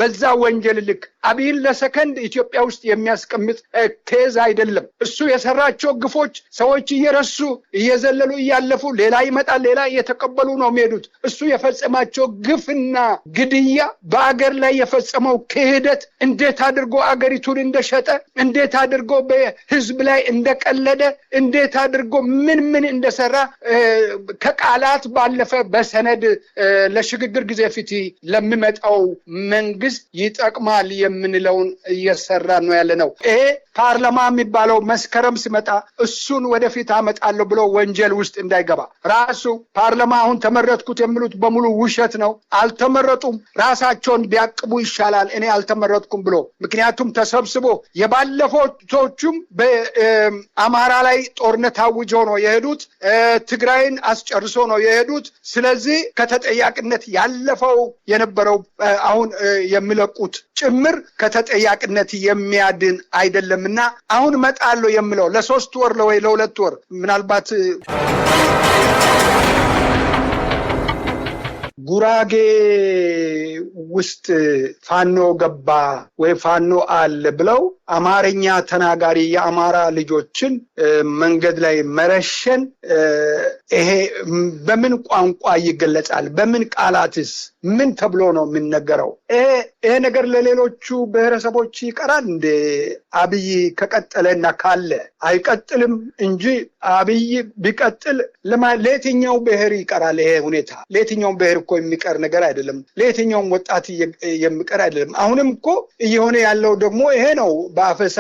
በዛ ወንጀል ልክ አብይን ለሰከንድ ኢትዮጵያ ውስጥ የሚያስቀምጥ ኬዝ አይደለም። እሱ የሰራቸው ግፎች ሰዎች እየረሱ እየዘለሉ እያለፉ ሌላ ይመጣል፣ ሌላ እየተቀበሉ ነው የሚሄዱት። እሱ የፈጸማቸው ግፍና ግድያ በአገር ላይ የፈጸመው ክህደት እንዴት አድርጎ አገሪቱን እንደሸጠ፣ እንዴት አድርጎ በህዝብ ላይ እንደቀለደ፣ እንዴት አድርጎ ምን እንደሰራ ከቃላት ባለፈ በሰነድ ለሽግግር ጊዜ ፊት ለሚመጣው መንግስት ይጠቅማል የምንለውን እየሰራ ነው ያለነው። ይሄ ፓርላማ የሚባለው መስከረም ሲመጣ እሱን ወደፊት አመጣለሁ ብሎ ወንጀል ውስጥ እንዳይገባ ራሱ ፓርላማ አሁን ተመረጥኩት የሚሉት በሙሉ ውሸት ነው። አልተመረጡም። ራሳቸውን ቢያቅቡ ይሻላል እኔ አልተመረጥኩም ብሎ። ምክንያቱም ተሰብስቦ የባለፎቹም በአማራ ላይ ጦርነት አውጀው ነው የሄዱት፣ ትግራይን አስጨርሶ ነው የሄዱት። ስለዚህ ከተጠያቂነት ያለፈው የነበረው አሁን የሚለቁት ጭምር ከተጠያቂነት የሚያድን አይደለምና አሁን መጣለው የምለው ለ3 ወር ወይ ለ2 ወር ምናልባት ጉራጌ ውስጥ ፋኖ ገባ ወይ ፋኖ አለ ብለው አማርኛ ተናጋሪ የአማራ ልጆችን መንገድ ላይ መረሸን ይሄ በምን ቋንቋ ይገለጻል? በምን ቃላትስ ምን ተብሎ ነው የሚነገረው? ይሄ ነገር ለሌሎቹ ብሔረሰቦች ይቀራል እንደ አብይ ከቀጠለና ካለ አይቀጥልም እንጂ አብይ ቢቀጥል ለየትኛው ብሔር ይቀራል? ይሄ ሁኔታ ለየትኛው ብሔር እኮ የሚቀር ነገር አይደለም። ለየትኛው ወጣት የሚቀር አይደለም። አሁንም እኮ እየሆነ ያለው ደግሞ ይሄ ነው። በአፈሳ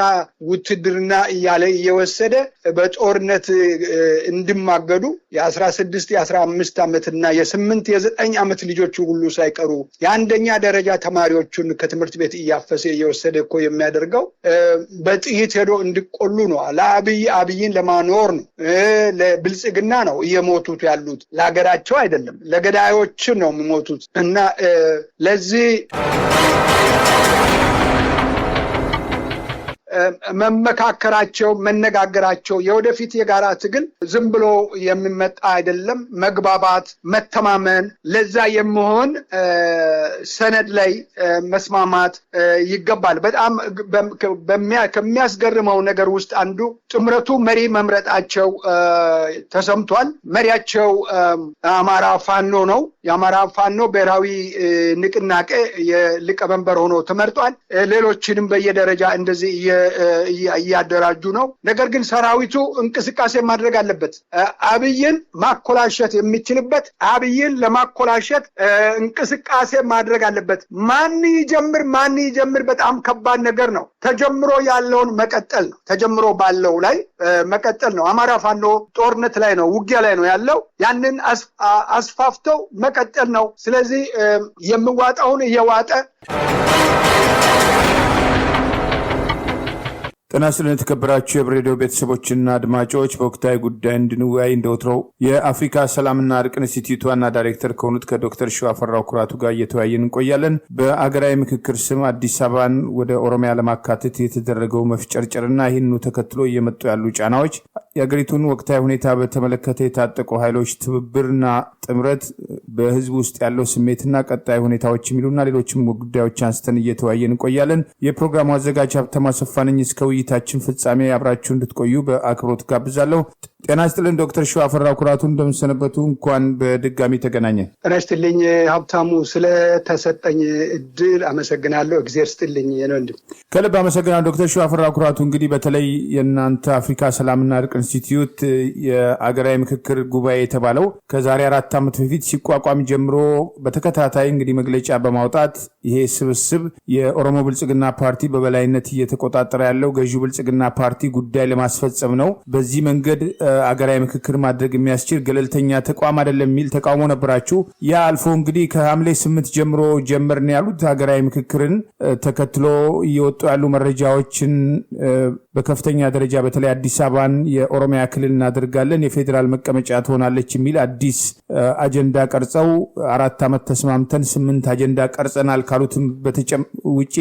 ውትድርና እያለ እየወሰደ በጦርነት እንዲማገዱ የ16 የ15 ዓመትና የ8 የ9 ዓመት ልጆች ሁሉ ሳይቀሩ የአንደኛ ደረጃ ተማሪዎቹን ከትምህርት ቤት እያፈሰ እየወሰደ እኮ የሚያደርገው በጥይት ሄዶ እንዲቆሉ ነው። አብይን ለማኖር ነው። ለብልጽግና ነው እየሞቱት ያሉት። ለሀገራቸው አይደለም፣ ለገዳዮች ነው የሚሞቱት። እና ለዚህ መመካከራቸው መነጋገራቸው የወደፊት የጋራ ትግል ዝም ብሎ የሚመጣ አይደለም። መግባባት፣ መተማመን፣ ለዛ የሚሆን ሰነድ ላይ መስማማት ይገባል። በጣም ከሚያስገርመው ነገር ውስጥ አንዱ ጥምረቱ መሪ መምረጣቸው ተሰምቷል። መሪያቸው አማራ ፋኖ ነው። የአማራ ፋኖ ብሔራዊ ንቅናቄ የሊቀመንበር ሆኖ ተመርጧል። ሌሎችንም በየደረጃ እንደዚህ እያደራጁ ነው። ነገር ግን ሰራዊቱ እንቅስቃሴ ማድረግ አለበት። አብይን ማኮላሸት የሚችልበት አብይን ለማኮላሸት እንቅስቃሴ ማድረግ አለበት። ማን ይጀምር በጣም ከባድ ነገር ነው። ተጀምሮ ያለውን መቀጠል ነው። ተጀምሮ ባለው ላይ መቀጠል ነው። አማራ ፋኖ ጦርነት ላይ ነው፣ ውጊያ ላይ ነው ያለው። ያንን አስፋፍተው መቀጠል ነው። ስለዚህ የሚዋጣውን እየዋጠ ጤና ይስጥልን የተከበራችሁ የብሬዲዮ ቤተሰቦችና አድማጮች፣ በወቅታዊ ጉዳይ እንድንወያይ እንደወትሮው የአፍሪካ ሰላምና እርቅ ኢንስቲትዩት ዋና ዳይሬክተር ከሆኑት ከዶክተር ሸዋፈራው ኩራቱ ጋር እየተወያየን እንቆያለን። በአገራዊ ምክክር ስም አዲስ አበባን ወደ ኦሮሚያ ለማካተት የተደረገው መፍጨርጨርና ይህንኑ ተከትሎ እየመጡ ያሉ ጫናዎች፣ የአገሪቱን ወቅታዊ ሁኔታ በተመለከተ የታጠቁ ኃይሎች ትብብርና ጥምረት፣ በህዝብ ውስጥ ያለው ስሜትና ቀጣይ ሁኔታዎች የሚሉና ሌሎችም ጉዳዮች አንስተን እየተወያየን እንቆያለን። የፕሮግራሙ አዘጋጅ ሀብታሙ አሰፋ ነኝ። እስከ ውይይታችን ፍጻሜ አብራችሁ እንድትቆዩ በአክብሮት ጋብዛለሁ። ጤና ይስጥልን ዶክተር ሸዋፈራው ኩራቱ፣ እንደምሰነበቱ። እንኳን በድጋሚ ተገናኘን። ጤና ይስጥልኝ ሀብታሙ፣ ስለተሰጠኝ እድል አመሰግናለሁ። እግዚአብሔር ይስጥልኝ ወንድም። ከልብ አመሰግናለሁ ዶክተር ሸዋፈራው ኩራቱ። እንግዲህ በተለይ የእናንተ አፍሪካ ሰላምና እርቅ ኢንስቲትዩት የአገራዊ ምክክር ጉባኤ የተባለው ከዛሬ 4 ዓመት በፊት ሲቋቋም ጀምሮ በተከታታይ እንግዲህ መግለጫ በማውጣት ይሄ ስብስብ የኦሮሞ ብልጽግና ፓርቲ በበላይነት እየተቆጣጠረ ያለው ገዢው ብልጽግና ፓርቲ ጉዳይ ለማስፈጸም ነው። በዚህ መንገድ አገራዊ ምክክር ማድረግ የሚያስችል ገለልተኛ ተቋም አይደለም የሚል ተቃውሞ ነበራችሁ። ያ አልፎ እንግዲህ ከሐምሌ 8 ጀምሮ ጀመርን ያሉት ሀገራዊ ምክክርን ተከትሎ እየወጡ ያሉ መረጃዎችን በከፍተኛ ደረጃ በተለይ አዲስ አበባን የኦሮሚያ ክልል እናደርጋለን፣ የፌዴራል መቀመጫ ትሆናለች የሚል አዲስ አጀንዳ ቀርጸው 4 ዓመት ተስማምተን 8 አጀንዳ ቀርጸናል ካሉትም ውጪ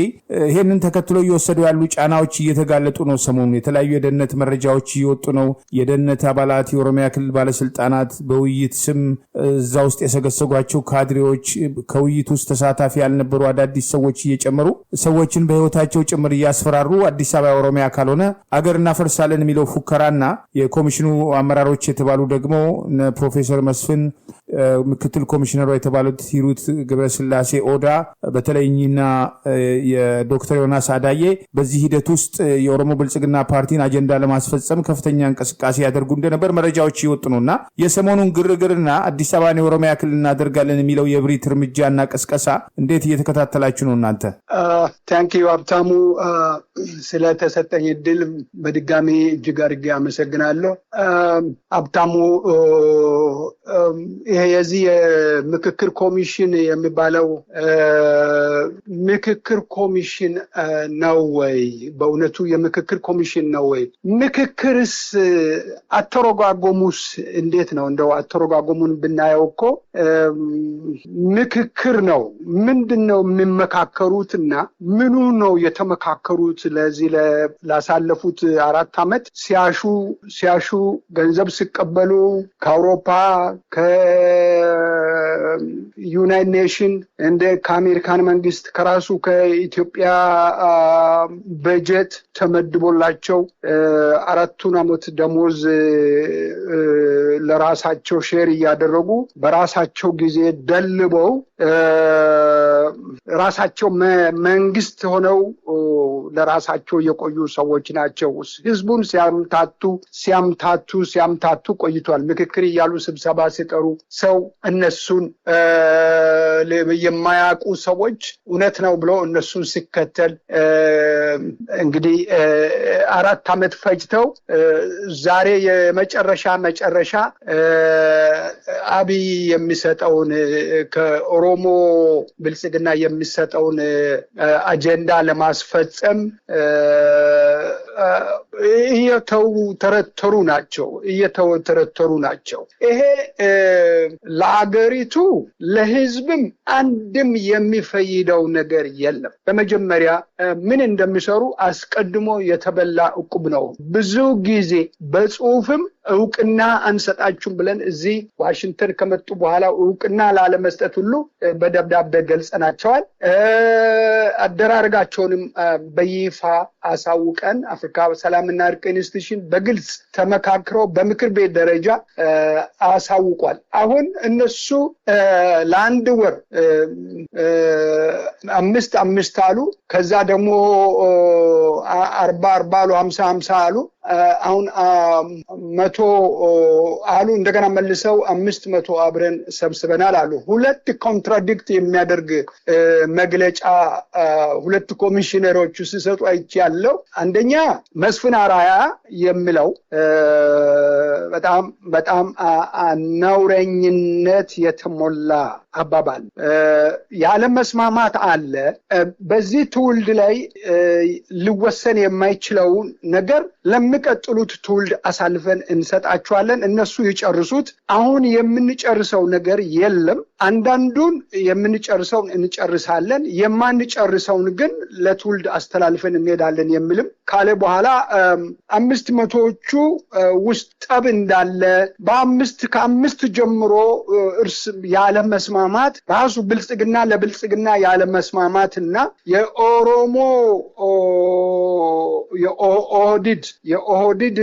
ይሄንን ተከትሎ እየወሰዱ ያሉ ጫናዎች እየተጋለጡ ነው። ሰሞኑን የተለያዩ የደህንነት መረጃዎች እየወጡ ነው። የደህንነት አባላት የኦሮሚያ ክልል ባለስልጣናት በውይይት ስም እዛ ውስጥ የሰገሰጓቸው ካድሬዎች ከውይይቱ ውስጥ ተሳታፊ ያልነበሩ አዳዲስ ሰዎች እየጨመሩ ሰዎችን በህይወታቸው ጭምር እያስፈራሩ አዲስ አበባ ኦሮሚያ ካልሆነ አገር እናፈርሳለን የሚለው ፉከራና የኮሚሽኑ አመራሮች የተባሉ ደግሞ ፕሮፌሰር መስፍን ምክትል ኮሚሽነሯ የተባሉት ሂሩት ገብረስላሴ ኦዳ በተለይና የዶክተር ዮናስ አዳዬ በዚህ ሂደት ውስጥ የኦሮሞ ብልጽግና ፓርቲን አጀንዳ ለማስፈጸም ከፍተኛ እንቅስቃሴ ያደርጉ እንደነበር መረጃዎች ይወጡ ነውና የሰሞኑን ግርግርና አዲስ አበባን የኦሮሚያ ክልል እናደርጋለን የሚለው የብሪት እርምጃና ቀስቀሳ እንዴት እየተከታተላችሁ ነው እናንተ? ታንኪዩ ሀብታሙ፣ ስለተሰጠኝ እድል በድጋሚ እጅግ አድርጌ አመሰግናለሁ። ሀብታሙ፣ ይሄ የዚህ የምክክር ኮሚሽን የሚባለው ምክክር ኮሚሽን ነው ወይ? በእውነቱ የምክክር ኮሚሽን ነው ወይ? ምክክርስ አተረጓጎሙስ እንዴት ነው? እንደው አተረጓጎሙን ብናየው እኮ ምክክር ነው። ምንድነው የሚመካከሩትና ምኑ ነው የተመካከሩት? ለዚህ ላሳለፉት 4 ዓመት ሲያሹ ገንዘብ ሲቀበሉ ከአውሮፓ ከዩናይትድ ኔሽን እንደ ከአሜሪካን መንግስት ከራሱ ከኢትዮጵያ በጀት ተመድቦላቸው 4 ዓመት ደሞዝ ለራሳቸው ሼር እያደረጉ በራሳቸው ጊዜ ደልበው ራሳቸው መንግስት ሆነው ለራሳቸው የቆዩ ሰዎች ናቸው። ህዝቡን ሲያምታቱ ቆይቷል። ምክክር እያሉ ስብሰባ ሲጠሩ ሰው እነሱን የማያውቁ ሰዎች እውነት ነው ብሎ እነሱን ሲከተል እንግዲህ 4 ዓመት ፈጅተው ዛሬ የመጨረሻ አብይ የሚሰጠውን ከኦሮሞ ብልጽግና የሚሰጠውን አጀንዳ ለማስፈጸም እየተወተሩ ናቸው። ይሄ ለአገሪቱ ለህዝብም አንድም የሚፈይደው ነገር የለም። በመጀመሪያ ምን እንደሚሰሩ አስቀድሞ የተበላ ዕቁብ ነው። ብዙ ጊዜ በጽሁፍም እውቅና አንሰጣችሁም ብለን እዚህ ዋሽንግተን ከመጡ በኋላ እውቅና ላለመስጠት ሁሉ በደብዳቤ ገልጸናቸዋል። አደራረጋቸውንም በይፋ አሳውቀን አፍሪካ ሰላምና እርቅ ኢንስቲትዩሽን በግልጽ ተመካክረው በምክር ቤት ደረጃ አሳውቋል። አሁን እነሱ ለአንድ ወር 5 አሉ። ከዛ ደግሞ 40 አሉ፣ 50 አሉ። አሁን 100 አሉ። እንደገና መልሰው 500 አብረን ሰብስበናል አሉ። 2 ኮንትራዲክት የሚያደርግ መግለጫ 2 ኮሚሽነሮች ሲሰጡ አይቻለሁ። አንደኛ መስፍን አራያ የሚለው በጣም ነውረኝነት የተሞላ አባባል ያለ መስማማት አለ። በዚህ ትውልድ ላይ ሊወሰን የማይችለው ነገር ለሚቀጥሉት ትውልድ አሳልፈን እንሰጣቸዋለን፣ እነሱ ይጨርሱት። አሁን የምንጨርሰው ነገር የለም። አንዳንዱን የምንጨርሰውን እንጨርሳለን፣ የማንጨርሰውን ግን ለትውልድ አስተላልፈን እንሄዳለን የሚልም ካለ በኋላ 500ዎቹ ውስጥ ጠብ እንዳለ ከ5 ጀምሮ እርስ ያለ መስማማት ራሱ ብልጽግና ለብልጽግና ያለ መስማማትና የኦሮሞ የኦህዴድ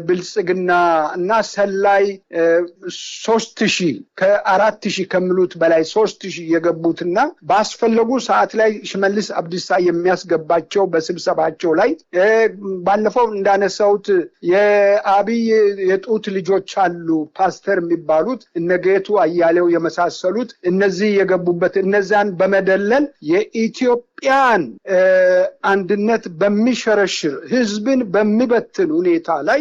ብልጽግና እና ሰላይ 3000 ከ4000 ከሚሉት በላይ 3000 የገቡትና ባስፈለጉ ሰዓት ላይ ሽመልስ አብዲሳ የሚያስገባቸው በስብሰባቸው ላይ ባለፈው እንዳነሳውት የአብይ የጡት ልጆች አሉ ፓስተር የሚባሉት እነጌቱ አያሌው የመሳሰሉት እነዚህ የገቡበት እነዛን በመደለል የኢትዮጵያን አንድነት በሚሸረሽር ህዝብን በሚበትን ሁኔታ ላይ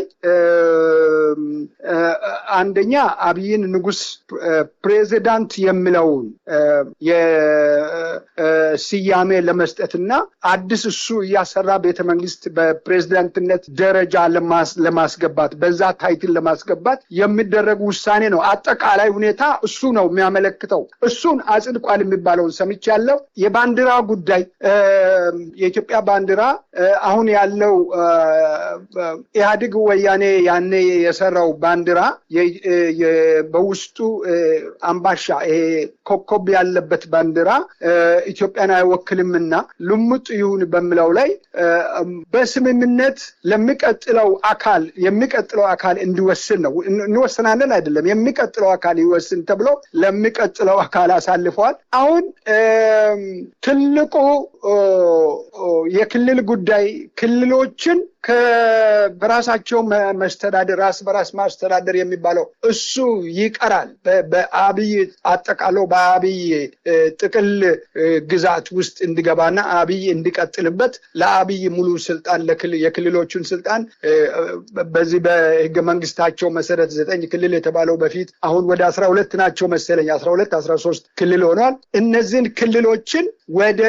አንደኛ አብይን ንጉስ ፕሬዚዳንት የሚለውን የስያሜ ለመስጠትና አዲስ እሱ እያሰራ ቤተመንግስት በፕሬዚዳንትነት ደረጃ ለማስገባት በዛ ታይትል ለማስገባት የሚደረግ ውሳኔ ነው። አጠቃላይ ሁኔታ እሱ ነው የሚያመለክተው። እሱን አጽድቋል የሚባለውን ሰምቻለሁ። የባንዲራ ጉዳይ የኢትዮጵያ ባንዲራ አሁን ያለው ኢህአዴግ ወያኔ ያኔ የሰራው ባንዲራ በውስጡ አምባሻ ይሄ ኮከብ ያለበት ባንዲራ ኢትዮጵያን አይወክልምና ልሙጥ ይሁን በሚለው ላይ በስምምነት የሚቀጥለው አካል እንዲወስን ነው። እንወስናለን አይደለም፣ የሚቀጥለው አካል ይወስን ተብሎ ለሚቀጥለው አካል አሳልፈዋል። አሁን ትልቁ የክልል ጉዳይ ክልሎችን በራሳቸው መስተዳደር ራስ በራስ ማስተዳደር የሚባለው እሱ ይቀራል። በአብይ አጠቃለው በአብይ ጥቅል ግዛት ውስጥ እንዲገባና አብይ እንዲቀጥልበት ለአብይ ሙሉ ስልጣን የክልሎቹን ስልጣን በዚህ በህገ መንግስታቸው መሰረት 9 ክልል የተባለው በፊት አሁን ወደ 12 ናቸው መሰለኝ 13 ክልል ሆኗል። እነዚህን ክልሎችን ወደ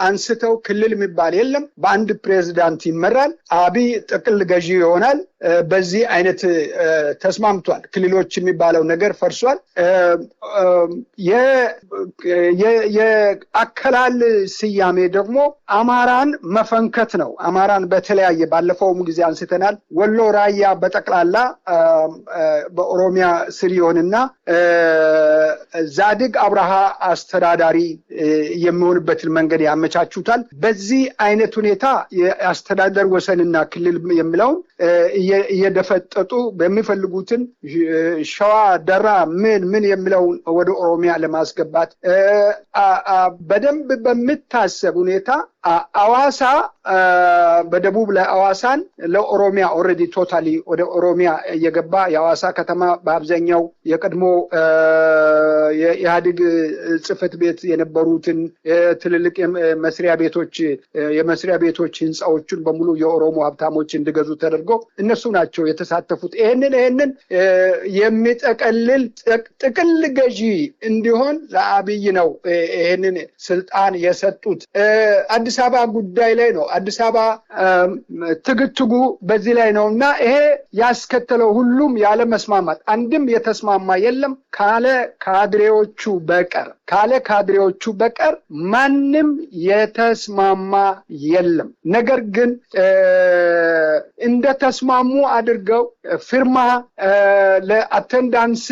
አንስተው ክልል የሚባል የለም። በአንድ ፕሬዝዳንት ይመራል። አብይ ጥቅል ገዢ ይሆናል። በዚህ አይነት ተስማምቷል። ክልሎች የሚባለው ነገር ፈርሷል። የአከላል ስያሜ ደግሞ አማራን መፈንከት ነው። አማራን በተለያየ ባለፈውም ጊዜ አንስተናል። ወሎ፣ ራያ በጠቅላላ በኦሮሚያ ስር ይሆንና ዛድግ አብርሃ አስተዳዳሪ የሚሆንበትን መንገድ ያመቻቹታል። በዚህ አይነት ሁኔታ የአስተዳደር ወሰንና ክልል የሚለውን እየደፈጠጡ በሚፈልጉትን ሸዋ፣ ደራ ምን የሚለውን ወደ ኦሮሚያ ለማስገባት በደንብ በሚታሰብ ሁኔታ አዋሳ በደቡብ ላይ አዋሳን ለኦሮሚያ ኦሬዲ ቶታሊ ወደ ኦሮሚያ እየገባ የአዋሳ ከተማ በአብዛኛው የቀድሞ የኢህአዴግ ጽሕፈት ቤት የነበሩትን ትልልቅ የመስሪያ ቤቶች ህንፃዎችን በሙሉ የኦሮሞ ሀብታሞች እንዲገዙ ተደርጎ እነሱ ናቸው የተሳተፉት። ይሄንን የሚጠቀልል ጥቅል ገዢ እንዲሆን ለአብይ ነው ይሄንን ስልጣን የሰጡት። አዲስ አበባ ጉዳይ ላይ ነው። አዲስ አበባ ትግትጉ በዚህ ላይ ነውና ይሄ ያስከተለው ሁሉም ያለ መስማማት አንድም የተስማማ የለም ካለ ካድሬዎቹ በቀር ማንም የተስማማ የለም። ነገር ግን እንደተስማሙ አድርገው ፊርማ ለአቴንዳንሲ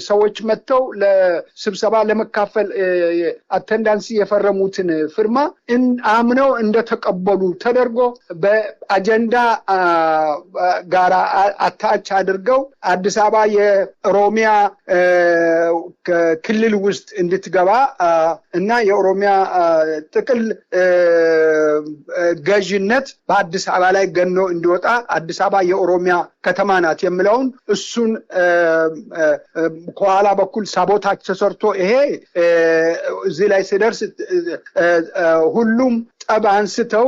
ሰዎች መጥተው ለስብሰባ ለመካፈል አቴንዳንሲ የፈረሙትን ፊርማ አምነው እንደተቀበሉ ተደርጎ በአጀንዳ ጋራ አታች አድርገው አዲስ አበባ የኦሮሚያ ክልል ውስጥ እንድትገባ እና የኦሮሚያ ጥቅል ገዥነት በአዲስ አበባ ላይ ገኖ እንዲወጣ አዲስ አበባ የኦሮሚያ ከተማ ናት የሚለውን እሱን ከኋላ በኩል ሳቦታች ተሰርቶ ይሄ እዚህ ላይ ሲደርስ ሁሉም ጠብ አንስተው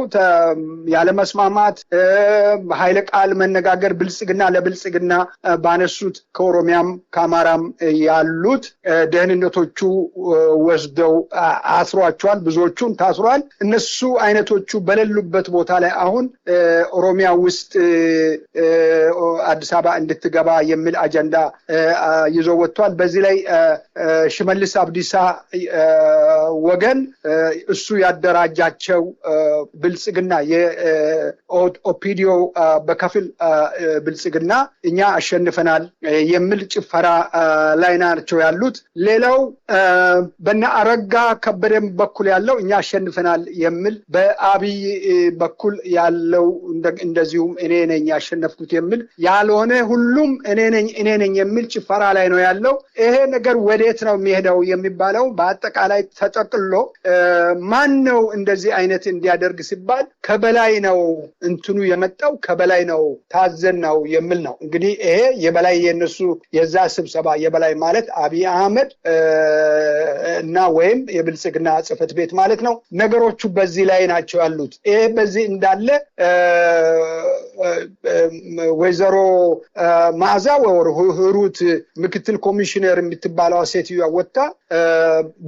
ያለ መስማማት ኃይለ ቃል መነጋገር ብልጽግና ለብልጽግና ባነሱት ከኦሮሚያም ከአማራም ያሉት ደህንነቶቹ ወስደው አስሯቸዋል። ብዙዎቹን ታስሯል። እነሱ አይነቶቹ በሌሉበት ቦታ ላይ አሁን ኦሮሚያ ውስጥ አዲስ አበባ እንድትገባ የሚል አጀንዳ ይዞ ወጥቷል። በዚህ ላይ ሽመልስ አብዲሳ ወገን እሱ ያደራጃቸው ብልጽግና የኦፒዲዮ በከፊል ብልጽግና እኛ አሸንፈናል የሚል ጭፈራ ላይ ናቸው ያሉት። ሌላው በእነ አረጋ ከበደም በኩል ያለው እኛ አሸንፈናል የሚል፣ በአብይ በኩል ያለው እንደዚሁም እኔ ነኝ ያሸነፍኩት የሚል ያልሆነ ሁሉም እኔ ነኝ የሚል ጭፈራ ላይ ነው ያለው። ይሄ ነገር ወዴት ነው የሚሄደው የሚባለው በአጠቃላይ ተጠቅሎ ማን ነው እንደዚህ አይነት ተቀባይነት እንዲያደርግ ሲባል ከበላይ ነው እንትኑ የመጣው ከበላይ ነው ታዘን ነው የሚል ነው። እንግዲህ ይሄ የበላይ የነሱ የዛ ስብሰባ የበላይ ማለት አብይ አህመድ እና ወይም የብልጽግና ጽሕፈት ቤት ማለት ነው። ነገሮቹ በዚህ ላይ ናቸው ያሉት። ይሄ በዚህ እንዳለ ወይዘሮ መዓዛ ሂሩት ምክትል ኮሚሽነር የምትባለው ሴትዮዋ ወጣ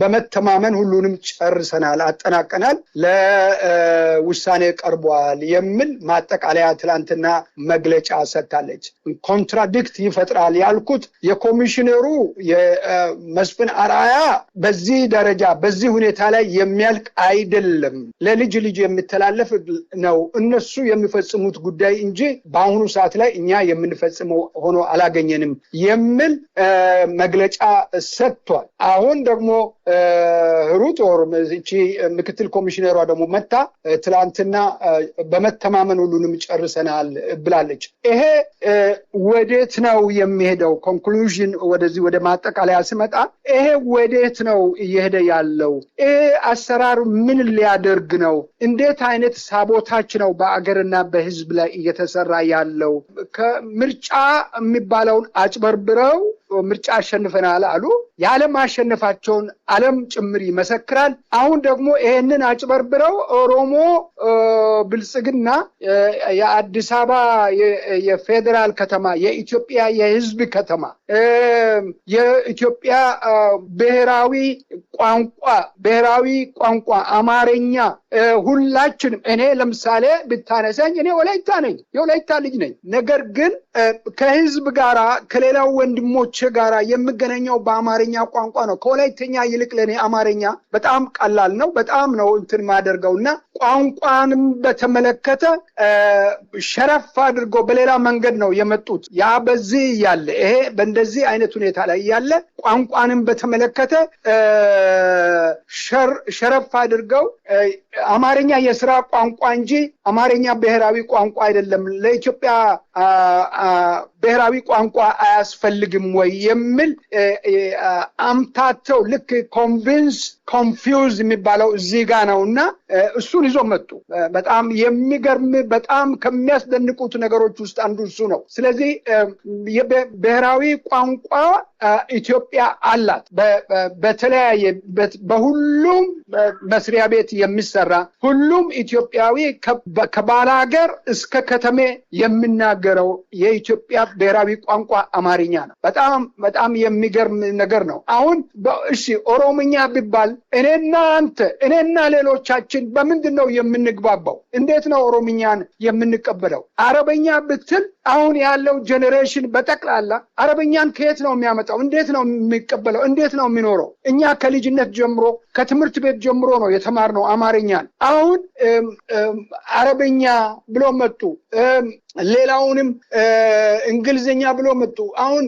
በመተማመን ሁሉንም ጨርሰናል አጠናቀናል ለውሳኔ ቀርቧል የሚል ማጠቃለያ ትላንትና መግለጫ ሰጥታለች። ኮንትራዲክት ይፈጥራል ያልኩት የኮሚሽነሩ የመስፍን አርአያ በዚህ ደረጃ በዚህ ሁኔታ ላይ የሚያልቅ አይደለም፣ ለልጅ ልጅ የሚተላለፍ ነው እነሱ የሚፈጽሙት ጉዳይ እንጂ በአሁኑ ሰዓት ላይ እኛ የምንፈጽመው ሆኖ አላገኘንም የሚል መግለጫ ሰጥቷል። አሁን ደግሞ ሩት እቺ ምክትል ኮሚሽነሯ ደግሞ መታ ትላንትና በመተማመን ሁሉንም ጨርሰናል ብላለች። ይሄ ወዴት ነው የሚሄደው? ኮንክሉዥን ወደዚህ ወደ ማጠቃለያ ሲመጣ ይሄ ወዴት ነው እየሄደ ያለው? ይሄ አሰራር ምን ሊያደርግ ነው? እንዴት አይነት ሳቦታች ነው በአገርና በሕዝብ ላይ እየተሰራ ያለው? ከምርጫ የሚባለውን አጭበርብረው ምርጫ አሸንፈናል አሉ። የዓለም አሸነፋቸውን ዓለም ጭምር ይመሰክራል። አሁን ደግሞ ይሄንን አጭበርብረው ኦሮሞ ብልጽግና የአዲስ አበባ የፌዴራል ከተማ የኢትዮጵያ የህዝብ ከተማ የኢትዮጵያ ብሔራዊ ቋንቋ አማርኛ ሁላችንም እኔ ለምሳሌ ብታነሳኝ እኔ ወላይታ ነኝ፣ የወላይታ ልጅ ነኝ። ነገር ግን ከህዝብ ጋራ ከሌላው ወንድሞች ጋራ የምገናኘው በአማርኛ ቋንቋ ነው። ከወላይተኛ ይልቅ ለኔ አማርኛ በጣም ቀላል ነው። በጣም ነው እንትን ማደርገውና ቋንቋንም በተመለከተ ሸረፍ አድርገው በሌላ መንገድ ነው የመጡት። ያ በዚህ ያለ ይሄ በእንደዚህ አይነት ሁኔታ ላይ ያለ ቋንቋንም በተመለከተ ሸረፍ አድርገው አማርኛ የሥራ ቋንቋ እንጂ አማርኛ ብሔራዊ ቋንቋ አይደለም፣ ለኢትዮጵያ ብሔራዊ ቋንቋ አያስፈልግም ወይ የሚል አምታተው ልክ ኮንፊውዝ የሚባለው እዚህ ጋር ነውና እሱን ይዞ መጡ። በጣም የሚገርም በጣም ከሚያስደንቁት ነገሮች ውስጥ አንዱ እሱ ነው። ስለዚህ ብሔራዊ ቋንቋ ኢትዮጵያ አላት። በተለያየ በሁሉም መስሪያ ቤት የሚሰራ ሁሉም ኢትዮጵያዊ ከባላገር እስከ ከተሜ የሚናገረው የኢትዮጵያ ብሔራዊ ቋንቋ አማርኛ ነው። በጣም የሚገርም ነገር ነው። አሁን እሺ ኦሮምኛ ቢባል እኔና ሌሎቻችን በምንድን ነው የምንግባባው? እንዴት ነው ኦሮምኛን የምንቀበለው? አረበኛ ብትል አሁን ያለው ጄኔሬሽን በጠቅላላ አረበኛን ከየት ነው የሚያመጣው? እንዴት ነው የሚቀበለው? እንዴት ነው የሚኖረው? እኛ ከልጅነት ጀምሮ ከትምህርት ቤት ጀምሮ ነው የተማርነው አማርኛን። አሁን አረበኛ ብሎ መጡ። ሌላውንም እንግሊዝኛ ብሎ መጡ። አሁን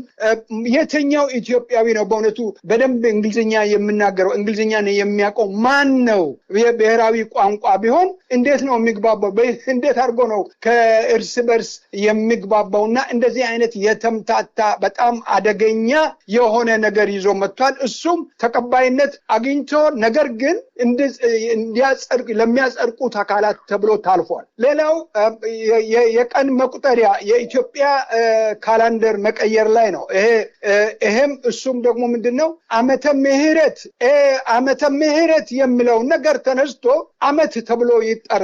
የትኛው ኢትዮጵያዊ ነው በእውነቱ በደንብ እንግሊዝኛ የምናገረው? እንግሊዝኛን የሚያውቀው ማን ነው? የብሔራዊ ቋንቋ ቢሆን እንዴት ነው የሚግባባው? እንዴት አድርጎ ነው ከእርስ በርስ የሚግባባውና እንደዚህ አይነት የተምታታ በጣም አደገኛ የሆነ ነገር ይዞ መጥቷል። እሱም ተቀባይነት አግኝቶ ነገር ግን ለሚያጸድቁት አካላት ተብሎ ታልፏል። ሌላው የቀን መቁጠሪያ የኢትዮጵያ ካላንደር መቀየር ላይ ነው። ይሄም እሱም ደግሞ ምንድነው ዓመተ ምህረት የሚለው ነገር ተነስቶ ዓመት ተብሎ ይጠራ።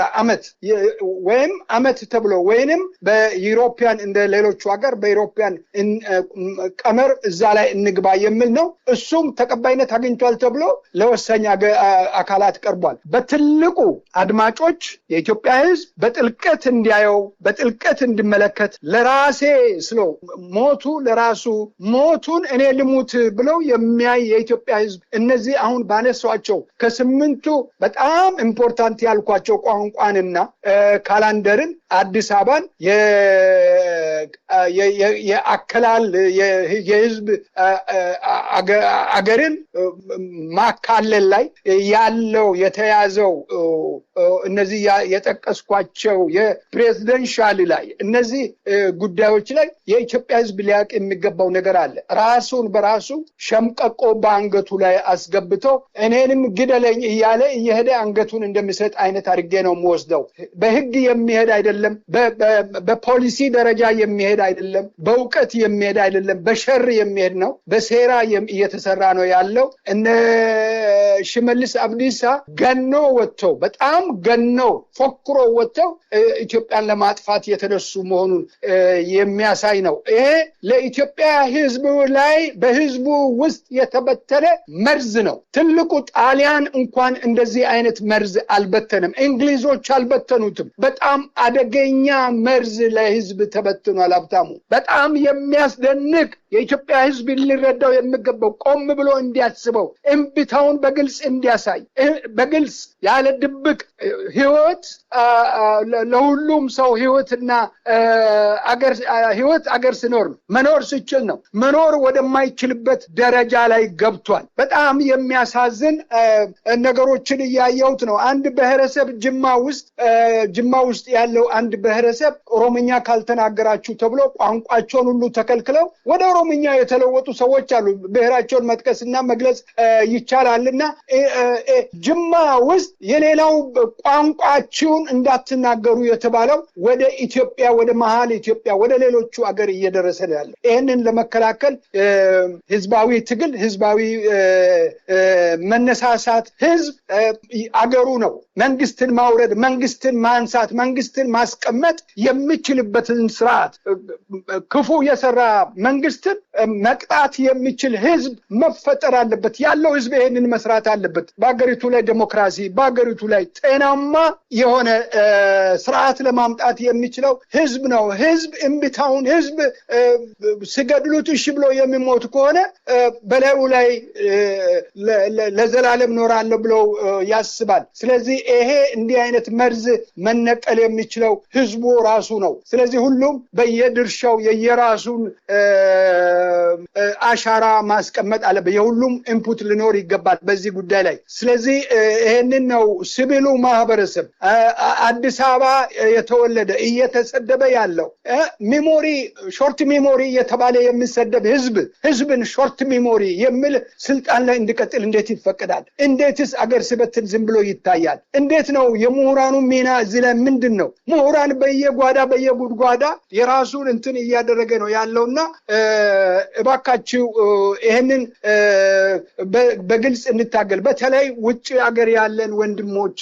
ዓመት ተብሎ ወይንም በዩሮፒያን እንደ ሌሎቹ ሀገር በዩሮፒያን ቀመር እዛ ላይ እንግባ የሚል ነው። እሱም ተቀባይነት አግኝቷል ተብሎ ለወሳኝ አካላት ቀርቧል። በትልቁ አድማጮች የኢትዮጵያ ሕዝብ በጥልቀት እንዲያየው በጥልቀት እንዲመለከት ለራሴ ስለ ሞቱ ለራሱ ሞቱን እኔ ልሙት ብለው የሚያይ የኢትዮጵያ ሕዝብ እነዚህ አሁን ባነሷቸው ከስምንቱ በጣም ኢምፖርታንት ያልኳቸው ቋንቋንና ካላንደርን አዲስ አበባን የአከላል የህዝብ አገርን ማካለል ላይ ያለው የተያዘው እነዚህ የጠቀስኳቸው የፕሬዝደንሻል ላይ እነዚህ ጉዳዮች ላይ የኢትዮጵያ ህዝብ ሊያውቅ የሚገባው ነገር አለ። ራሱን በራሱ ሸምቀቆ በአንገቱ ላይ አስገብቶ እኔንም ግደለኝ እያለ እየሄደ አንገቱን እንደሚሰጥ አይነት አድርጌ ነው የምወስደው። በህግ የሚሄድ አይደለም፣ በፖሊሲ ደረጃ የሚሄድ አይደለም፣ በእውቀት የሚሄድ አይደለም፣ በሸር የሚሄድ ነው። በሴራ እየተሰራ ነው ያለው። እነ ሽመልስ አብዲሳ ገኖ ወጥተው በጣም ገኖ ፎክሮ ወጥተው ኢትዮጵያን ለማጥፋት የተነሱ መሆኑን የሚያሳይ ነው። ይሄ ለኢትዮጵያ ህዝብ ላይ በህዝቡ ውስጥ የተበተነ መርዝ ነው። ትልቁ ጣሊያን እንኳን እንደዚህ አይነት መርዝ አልበተንም። እንግሊዞች አልበተኑትም። በጣም አደገኛ መርዝ ለህዝብ ተበትኗል። ሀብታሙ በጣም የሚያስደንቅ የኢትዮጵያ ህዝብ ሊረዳው የሚገባው ቆም ብሎ እንዲያስበው እምቢታውን በግልጽ እንዲያሳይ በግልጽ ያለ ድብቅ ህይወት ለሁሉም ሰው ህይወትና አገር ሲኖር መኖር ሲችል ነው። መኖር ወደማይችልበት ደረጃ ላይ ገብቷል። በጣም የሚያሳዝን ነገሮችን እያየሁት ነው። አንድ ብሔረሰብ ጅማ ውስጥ ያለው አንድ ብሔረሰብ ኦሮምኛ ካልተናገራችሁ ተብሎ ቋንቋቸውን ሁሉ ተከልክለው ወደ ኦሮምኛ የተለወጡ ሰዎች አሉ። ብሔራቸውን መጥቀስና መግለጽ ይቻላልና ጅማ ውስጥ የሌላው ቋንቋቸውን እንዳትናገሩ የተባለው ወደ ኢትዮጵያ ወደ መሃል ኢትዮጵያ ወደ ሌሎቹ አገር እየደረሰ ነው ያለው። ይህንን ለመከላከል ህዝባዊ ትግል፣ ህዝባዊ መነሳሳት፣ ህዝብ አገሩ ነው መንግስትን ማውረድ፣ መንግስትን ማንሳት፣ መንግስትን ማስቀመጥ የሚችልበትን ስርዓት ክፉ የሰራ መንግስትን መቅጣት የሚችል ህዝብ መፈጠር አለበት። ያለው ህዝብ ይሄንን መስራት አለበት። በአገሪቱ ላይ ዲሞክራሲ፣ በአገሪቱ ላይ ጤናማ የሆነ ስርዓት ለማምጣት የሚችለው ህዝብ ነው። ህዝብ እምቢታውን ህዝብ ሲገድሉት እሺ ብሎ የሚሞት ከሆነ በላዩ ላይ ለዘላለም ኖራለሁ ብሎ ያስባል። ስለዚህ ይሄ እንዲህ አይነት መርዝ መነቀል የሚችለው ህዝቡ ራሱ ነው። ስለዚህ ሁሉም በየድርሻው የየራሱን አሻራ ማስቀመጥ አለበት። የሁሉም ኢንፑት ሊኖር ይገባል በዚህ ጉዳይ ላይ። ስለዚህ ይሄንን ነው ሲቪሉ ማህበረሰብ አዲስ አበባ የተወለደ እየተሰደበ ያለው ሚሞሪ ሾርት ሚሞሪ እየተባለ የሚሰደብ ህዝብን ሾርት ሚሞሪ የሚል ስልጣን ላይ እንዲቀጥል እንዴት ይፈቀዳል? እንዴትስ አገር ስበትን ዝም ብሎ ይታያል? እንዴት ነው የምሁራኑ ሚና እዚህ ላይ ምንድን ነው? ምሁራን በየጉድጓዳ የራሱን እንትን እያደረገ ነው ያለውና እባካችሁ ይሄንን በግልጽ እንታገል። በተለይ ውጭ አገር ያለን ወንድሞች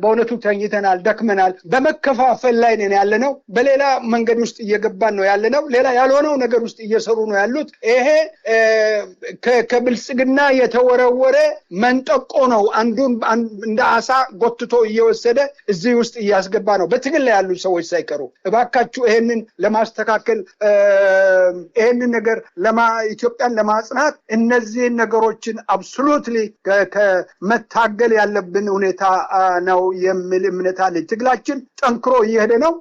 በእውነቱ ተኝተናል፣ ደክመናል። በመከፋፈል ላይ ነን ያለነው። በሌላ መንገድ ውስጥ እየገባን ነው ያለነው። ሌላ ያልሆነው ነገር ውስጥ እየሰሩ ነው ያሉት። ይሄ ከብልጽግና የተወረወረ መንጠቆ ነው። አንዱን እንደ አሳ ጎትቶ እየወሰደ እዚህ ውስጥ እያስገባ ነው፣ በትግል ላይ ያሉ ሰዎች ሳይቀሩ። እባካችሁ ይሄንን ለማስተካከል ይሄንን ነገር ኢትዮጵያን ለማጽናት እነዚህን ነገሮችን አብሶሉትሊ ከመታገል ያለብን ሁኔታ ነው የሚል እምነት አለ። ትግላችን ጠንክሮ እየሄደ ነው።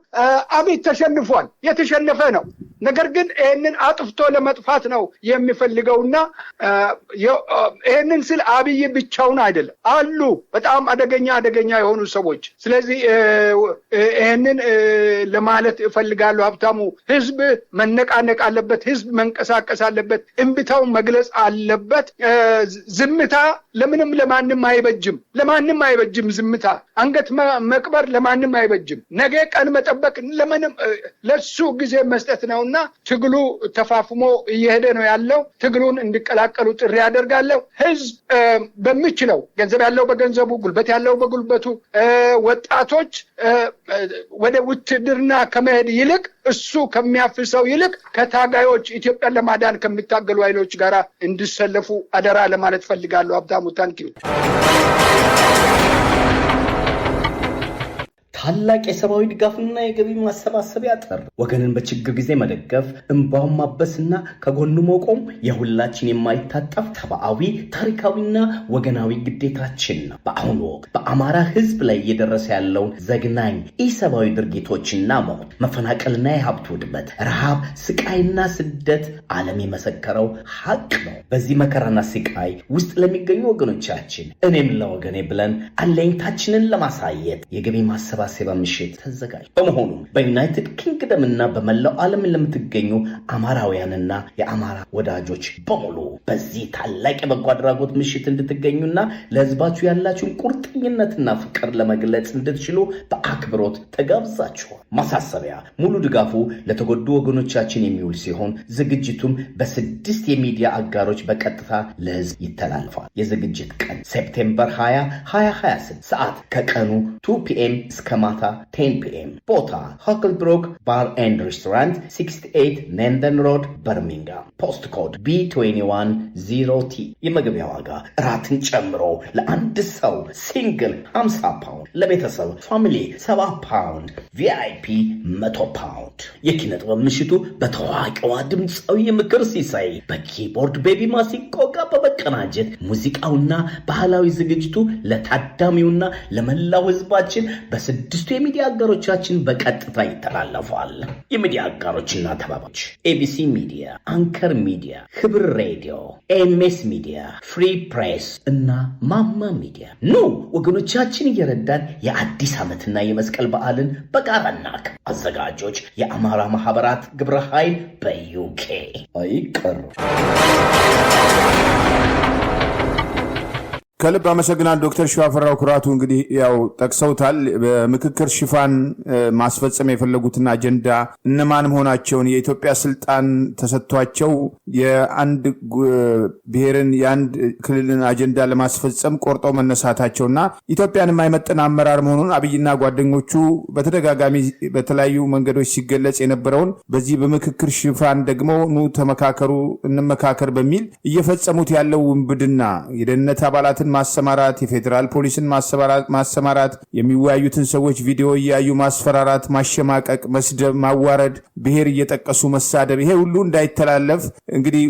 አብይ ተሸንፏል፣ የተሸነፈ ነው። ነገር ግን ይሄንን አጥፍቶ ለመጥፋት ነው የሚፈልገውና ይሄንን ስል አብይ ብቻውን አይደለም፣ አሉ በጣም አደገኛ የሆኑ ሰዎች። ስለዚህ ይሄንን ለማለት እፈልጋለሁ። ሀብታሙ፣ ህዝብ መነቃነቅ አለበት፣ ህዝብ መንቀሳቀስ አለበት፣ እምቢታውን መግለጽ አለበት። ዝምታ ለማንም አይበጅም። ዝምታ አንገት መቅበር ለማንም አይበጅም። ነገ ቀን መጠበቅ ለምንም ለሱ ጊዜ መስጠት ነውና ትግሉ ተፋፍሞ እየሄደ ነው ያለው። ትግሉን እንዲቀላቀሉ ጥሪ ያደርጋለሁ። ህዝብ በሚችለው ገንዘብ ያለው በገንዘቡ፣ ጉልበት ያለው በጉልበቱ፣ ወጣቶች ወደ ውትድርና ከመሄድ ይልቅ እሱ ከሚያፍሰው ይልቅ ከታጋዮች ኢትዮጵያን ለማዳን ከሚታገሉ ኃይሎች ጋር እንዲሰለፉ አደራ ለማለት ፈልጋለሁ። ሀብታሙ ታንኪዩ። ታላቅ የሰብአዊ ድጋፍና የገቢ ማሰባሰቢያ ጥሪ። ወገንን በችግር ጊዜ መደገፍ፣ እንባውን ማበስና ከጎኑ መቆም የሁላችን የማይታጠፍ ሰብአዊ ታሪካዊና ወገናዊ ግዴታችን ነው። በአሁኑ ወቅት በአማራ ህዝብ ላይ እየደረሰ ያለውን ዘግናኝ ኢሰብአዊ ድርጊቶችና ሞት፣ መፈናቀልና የሀብት ውድመት፣ ረሃብ፣ ስቃይና ስደት ዓለም የመሰከረው ሀቅ ነው። በዚህ መከራና ስቃይ ውስጥ ለሚገኙ ወገኖቻችን እኔም ለወገኔ ብለን አለኝታችንን ለማሳየት የገቢ ማሰባሰቢያ ምሽት ተዘጋጅ። በመሆኑም በዩናይትድ ኪንግደምና በመላው ዓለም ለምትገኙ አማራውያንና የአማራ ወዳጆች በሙሉ በዚህ ታላቅ የበጎ አድራጎት ምሽት እንድትገኙና ለህዝባችሁ ያላችሁን ቁርጠኝነትና ፍቅር ለመግለጽ እንድትችሉ በአክብሮት ተጋብዛችኋል። ማሳሰቢያ፣ ሙሉ ድጋፉ ለተጎዱ ወገኖቻችን የሚውል ሲሆን ዝግጅቱም በ6 የሚዲያ አጋሮች በቀጥታ ለህዝብ ይተላልፋል። የዝግጅት ቀን ሴፕቴምበር 20 2026፣ ሰዓት ከቀኑ 2 PM እስከ ማታ 10 PM። ቦታ ሆክልብሮክ ባር ኤንድ ሬስቶራንት 68 ነንደን ሮድ በርሚንጋም። ፖስት ኮድ B210T። የመግቢያ ዋጋ እራትን ጨምሮ ለአንድ ሰው ሲንግል 50 ፓውንድ፣ ለቤተሰብ ፋሚሊ 70 ፓውንድ፣ VIP 100 ፓውንድ። የኪነ ጥበብ ምሽቱ በታዋቂዋ ድምፃዊ የምክር ሲሳይ በኪቦርድ ቤቢ ማሲንቆ ጋር በመቀናጀት ሙዚቃውና ባህላዊ ዝግጅቱ ለታዳሚውና ለመላው ህዝባችን በ6 የሚዲያ አጋሮቻችን በቀጥታ ይተላለፋል። የሚዲያ አጋሮችና ተባባሪዎች ABC ሚዲያ፣ አንከር ሚዲያ፣ ህብር ሬዲዮ፣ MS ሚዲያ፣ ፍሪ ፕሬስ እና ማማ ሚዲያ። ኑ ወገኖቻችን እየረዳን የአዲስ ዓመትና የመስቀል በዓልን በጋራ እናክብር። አዘጋጆች የአማራ ማህበራት ግብረ ኃይል በUK። አይቀር። ከልብ አመሰግናል ዶክተር ሽዋፈራው ኩራቱ። እንግዲህ ያው ጠቅሰውታል። በምክክር ሽፋን ማስፈጸም የፈለጉትን አጀንዳ እነማን መሆናቸውን፣ የኢትዮጵያ ስልጣን ተሰጥቷቸው የአንድ ብሔርን የአንድ ክልልን አጀንዳ ለማስፈጸም ቆርጠው መነሳታቸውና ኢትዮጵያን የማይመጥን አመራር መሆኑን አብይና ጓደኞቹ በተደጋጋሚ በተለያዩ መንገዶች ሲገለጽ የነበረውን በዚህ በምክክር ሽፋን ደግሞ ኑ ተመካከሩ እንመካከር በሚል እየፈጸሙት ያለው ውንብድና የደህንነት አባላትን ማሰማራት፣ የፌዴራል ፖሊስን ማሰማራት፣ የሚወያዩትን ሰዎች ቪዲዮ እያዩ ማስፈራራት፣ ማሸማቀቅ፣ መስደብ፣ ማዋረድ፣ ብሔር እየጠቀሱ መሳደብ፣ ይሄ ሁሉ እንዳይተላለፍ እንግዲህ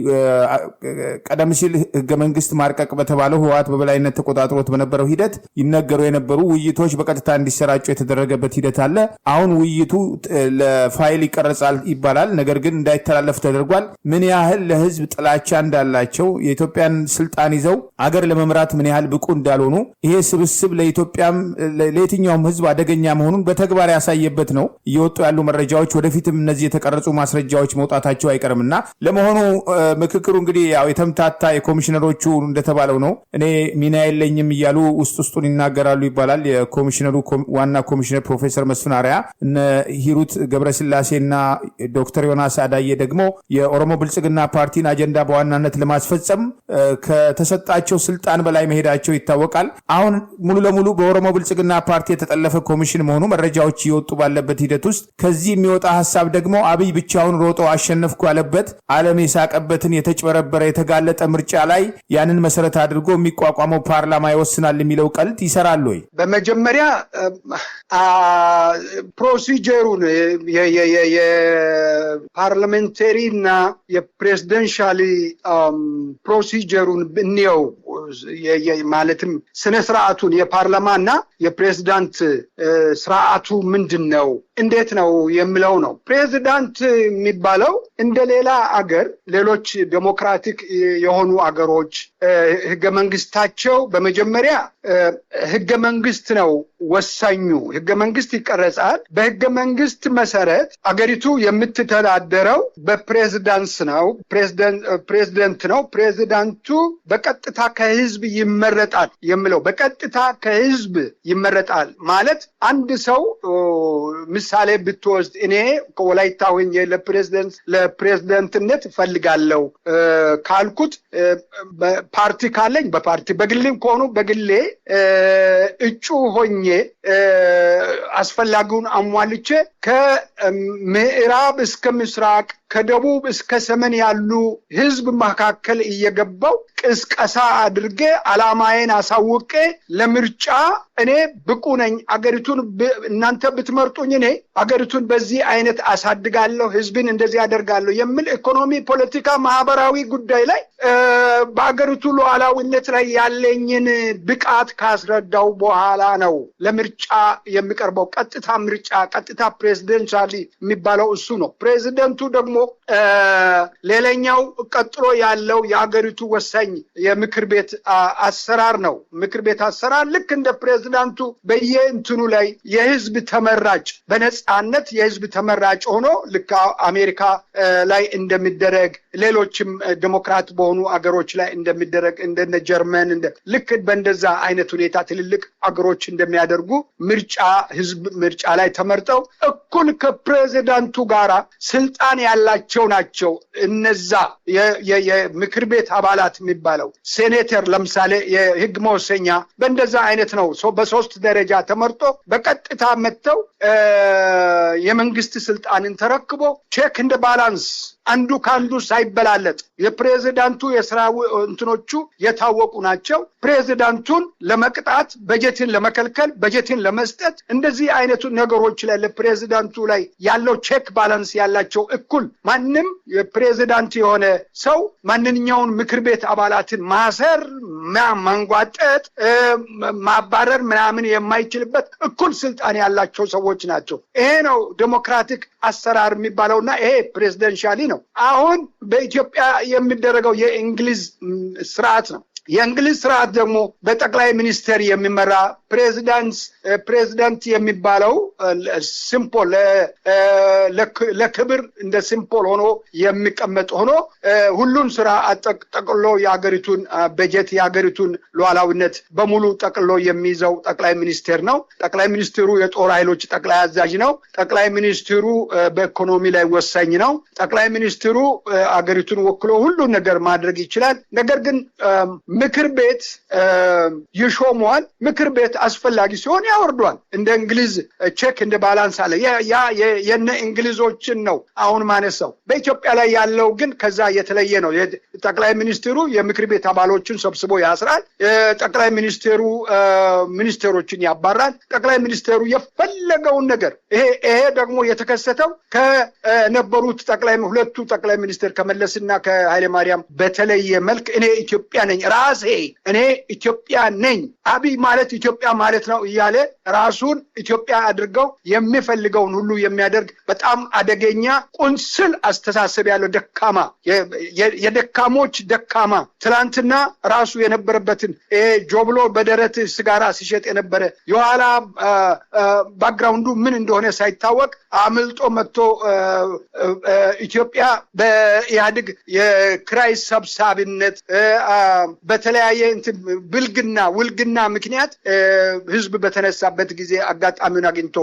ቀደም ሲል ህገ መንግስት ማርቀቅ በተባለው ህወሓት በበላይነት ተቆጣጥሮት በነበረው ሂደት ይነገሩ የነበሩ ውይይቶች በቀጥታ እንዲሰራጩ የተደረገበት ሂደት አለ። አሁን ውይይቱ ለፋይል ይቀረጻል ይባላል፣ ነገር ግን እንዳይተላለፍ ተደርጓል። ምን ያህል ለህዝብ ጥላቻ እንዳላቸው የኢትዮጵያን ስልጣን ይዘው አገር ለመምራት ምን ያህል ብቁ እንዳልሆኑ ይሄ ስብስብ ለኢትዮጵያም ለየትኛውም ህዝብ አደገኛ መሆኑን በተግባር ያሳየበት ነው። እየወጡ ያሉ መረጃዎች ወደፊትም እነዚህ የተቀረጹ ማስረጃዎች መውጣታቸው አይቀርምና ለመሆኑ ምክክሩ እንግዲህ ያው የተምታታ የኮሚሽነሮቹ እንደተባለው ነው። እኔ ሚና የለኝም እያሉ ውስጡን ይናገራሉ ይባላል። የኮሚሽነሩ ዋና ኮሚሽነር ፕሮፌሰር መስፍን አርአያ፣ እነ ሂሩት ገብረስላሴና ዶክተር ዮናስ አዳዬ ደግሞ የኦሮሞ ብልጽግና ፓርቲን አጀንዳ በዋናነት ለማስፈጸም ከተሰጣቸው ስልጣን በላይ መሄዳቸው ይታወቃል። አሁን ሙሉ ለሙሉ በኦሮሞ ብልጽግና ፓርቲ የተጠለፈ ኮሚሽን መሆኑ መረጃዎች እየወጡ ባለበት ሂደት ውስጥ ከዚህ የሚወጣ ሀሳብ ደግሞ አብይ ብቻውን ሮጦ አሸነፍኩ ያለበት ዓለም የሳቀበትን የተጭበረበረ የተጋለጠ ምርጫ ላይ ያንን መሰረት አድርጎ የሚቋቋመው ፓርላማ ይወስናል የሚለው ቀልድ ይሰራል ወይ? በመጀመሪያ ፕሮሲጀሩን የፓርላሜንታሪ እና የፕሬዚደንሻሊ ፕሮሲጀሩን እንየው። ማለትም ስነ ስርዓቱን የፓርላማና የፕሬዝዳንት ስርዓቱ ምንድነው እንዴት ነው የሚለው ነው። ፕሬዝዳንት የሚባለው እንደ ሌላ አገር ሌሎች ዴሞክራቲክ የሆኑ አገሮች ህገ መንግስታቸው በመጀመሪያ ህገ መንግስት ነው ወሳኙ። ህገ መንግስት ይቀረጻል። በህገ መንግስት መሰረት አገሪቱ የምትተዳደረው በፕሬዝዳንት ነው። ፕሬዝዳንት ነው። ፕሬዝዳንቱ በቀጥታ ከህዝብ ይመረጣል የሚለው በቀጥታ ከህዝብ ይመረጣል ማለት አንድ ሰው ምሳሌ ብትወስድ እኔ ከወላይታ ሆኜ ለፕሬዝዳንትነት ፈልጋለሁ ካልኩት ፓርቲ ካለኝ በፓርቲ በግሌም ከሆኑ በግሌ እጩ ሆኜ አስፈላጊውን አሟልቼ ከምዕራብ እስከ ምስራቅ ከደቡብ እስከ ሰሜን ያሉ ህዝብ መካከል እየገባው ቅስቀሳ አድርጌ አላማዬን አሳውቄ ለምርጫ እኔ ብቁ ነኝ፣ አገሪቱን እናንተ ብትመርጡኝ እኔ አገሪቱን በዚህ አይነት አሳድጋለሁ፣ ህዝብን እንደዚህ አደርጋለሁ የሚል ኢኮኖሚ፣ ፖለቲካ፣ ማህበራዊ ጉዳይ ላይ በአገሪቱ ሉዓላዊነት ላይ ያለኝን ብቃት ካስረዳው በኋላ ነው ለምርጫ የሚቀርበው። ቀጥታ ምርጫ፣ ቀጥታ ፕሬዚደንሻሊ የሚባለው እሱ ነው። ፕሬዚደንቱ ደግሞ ሌላኛው ቀጥሎ ያለው የአገሪቱ ወሳኝ የምክር ቤት አሰራር ነው። ምክር ቤት አሰራር ልክ እንደ ፕሬዚዳንቱ በየእንትኑ ላይ የህዝብ ተመራጭ በነጻነት የህዝብ ተመራጭ ሆኖ ልክ አሜሪካ ላይ እንደሚደረግ ሌሎችም ዲሞክራት በሆኑ አገሮች ላይ እንደሚደረግ እንደነ ጀርመን ልክ በእንደዛ አይነት ሁኔታ ትልልቅ አገሮች እንደሚያደርጉ ምርጫ ህዝብ ምርጫ ላይ ተመርጠው እኩል ከፕሬዚዳንቱ ጋራ ስልጣን ያላቸው ናቸው። እነዛ የምክር ቤት አባላት የሚባለው ሴኔተር ለምሳሌ የህግ መወሰኛ በእንደዛ አይነት ነው። በሶስት ደረጃ ተመርጦ በቀጥታ መጥተው የመንግስት ስልጣንን ተረክቦ ቼክ እንደ ባላንስ አንዱ ካንዱ ሳይበላለጥ የፕሬዚዳንቱ የሥራ እንትኖቹ የታወቁ ናቸው። ፕሬዚዳንቱን ለመቅጣት፣ በጀትን ለመከልከል፣ በጀትን ለመስጠት እንደዚህ አይነቱ ነገሮች ላይ ለፕሬዚዳንቱ ላይ ያለው ቼክ ባላንስ ያላቸው እኩል ማንም የፕሬዚዳንት የሆነ ሰው ማንኛውን ምክር ቤት አባላትን ማሰር፣ ማንጓጠጥ፣ ማባረር ምናምን የማይችልበት እኩል ስልጣን ያላቸው ሰዎች ናቸው። ይሄ ነው ዴሞክራቲክ አሰራር የሚባለውና ይሄ ፕሬዚደንሻሊ ነው። አሁን በኢትዮጵያ የሚደረገው የእንግሊዝ ስርዓት ነው። የእንግሊዝ ስርዓት ደግሞ በጠቅላይ ሚኒስትር የሚመራ ፕሬዚዳንት የሚባለው ሲምፖል ለክብር እንደ ሲምፖል ሆኖ የሚቀመጥ ሆኖ ሁሉን ስራ ጠቅሎ የሀገሪቱን በጀት የሀገሪቱን ሉዓላዊነት በሙሉ ጠቅሎ የሚይዘው ጠቅላይ ሚኒስትር ነው። ጠቅላይ ሚኒስትሩ የጦር ኃይሎች ጠቅላይ አዛዥ ነው። ጠቅላይ ሚኒስትሩ በኢኮኖሚ ላይ ወሳኝ ነው። ጠቅላይ ሚኒስትሩ ሀገሪቱን ወክሎ ሁሉን ነገር ማድረግ ይችላል። ነገር ግን ምክር ቤት ይሾመዋል። ምክር ቤት አስፈላጊ ሲሆን ያወርዷል። እንደ እንግሊዝ ቼክ እንደ ባላንስ አለ። ያ የነ እንግሊዞችን ነው አሁን ማነሳው። በኢትዮጵያ ላይ ያለው ግን ከዛ የተለየ ነው። ጠቅላይ ሚኒስትሩ የምክር ቤት አባሎችን ሰብስቦ ያስራል። ጠቅላይ ሚኒስትሩ ሚኒስትሮችን ያባራል። ጠቅላይ ሚኒስትሩ የፈለገውን ነገር ይሄ ደግሞ የተከሰተው ከነበሩት ሁለቱ ጠቅላይ ሚኒስትር ከመለስና ከኃይለ ማርያም በተለየ መልክ እኔ ኢትዮጵያ ነኝ እኔ ኢትዮጵያ ነኝ፣ አብይ ማለት ኢትዮጵያ ማለት ነው እያለ ራሱን ኢትዮጵያ አድርገው የሚፈልገውን ሁሉ የሚያደርግ በጣም አደገኛ ቁንስል አስተሳሰብ ያለው ደካማ የደካሞች ደካማ ትላንትና ራሱ የነበረበትን ጆብሎ በደረት ስጋራ ሲሸጥ የነበረ የኋላ ባክግራውንዱ ምን እንደሆነ ሳይታወቅ አምልጦ መጥቶ ኢትዮጵያ በኢህአዴግ የክራይ ሰብሳቢነት በተለያየ ውልግና ምክንያት ህዝብ በተነሳበት ጊዜ አጋጣሚውን አግኝቶ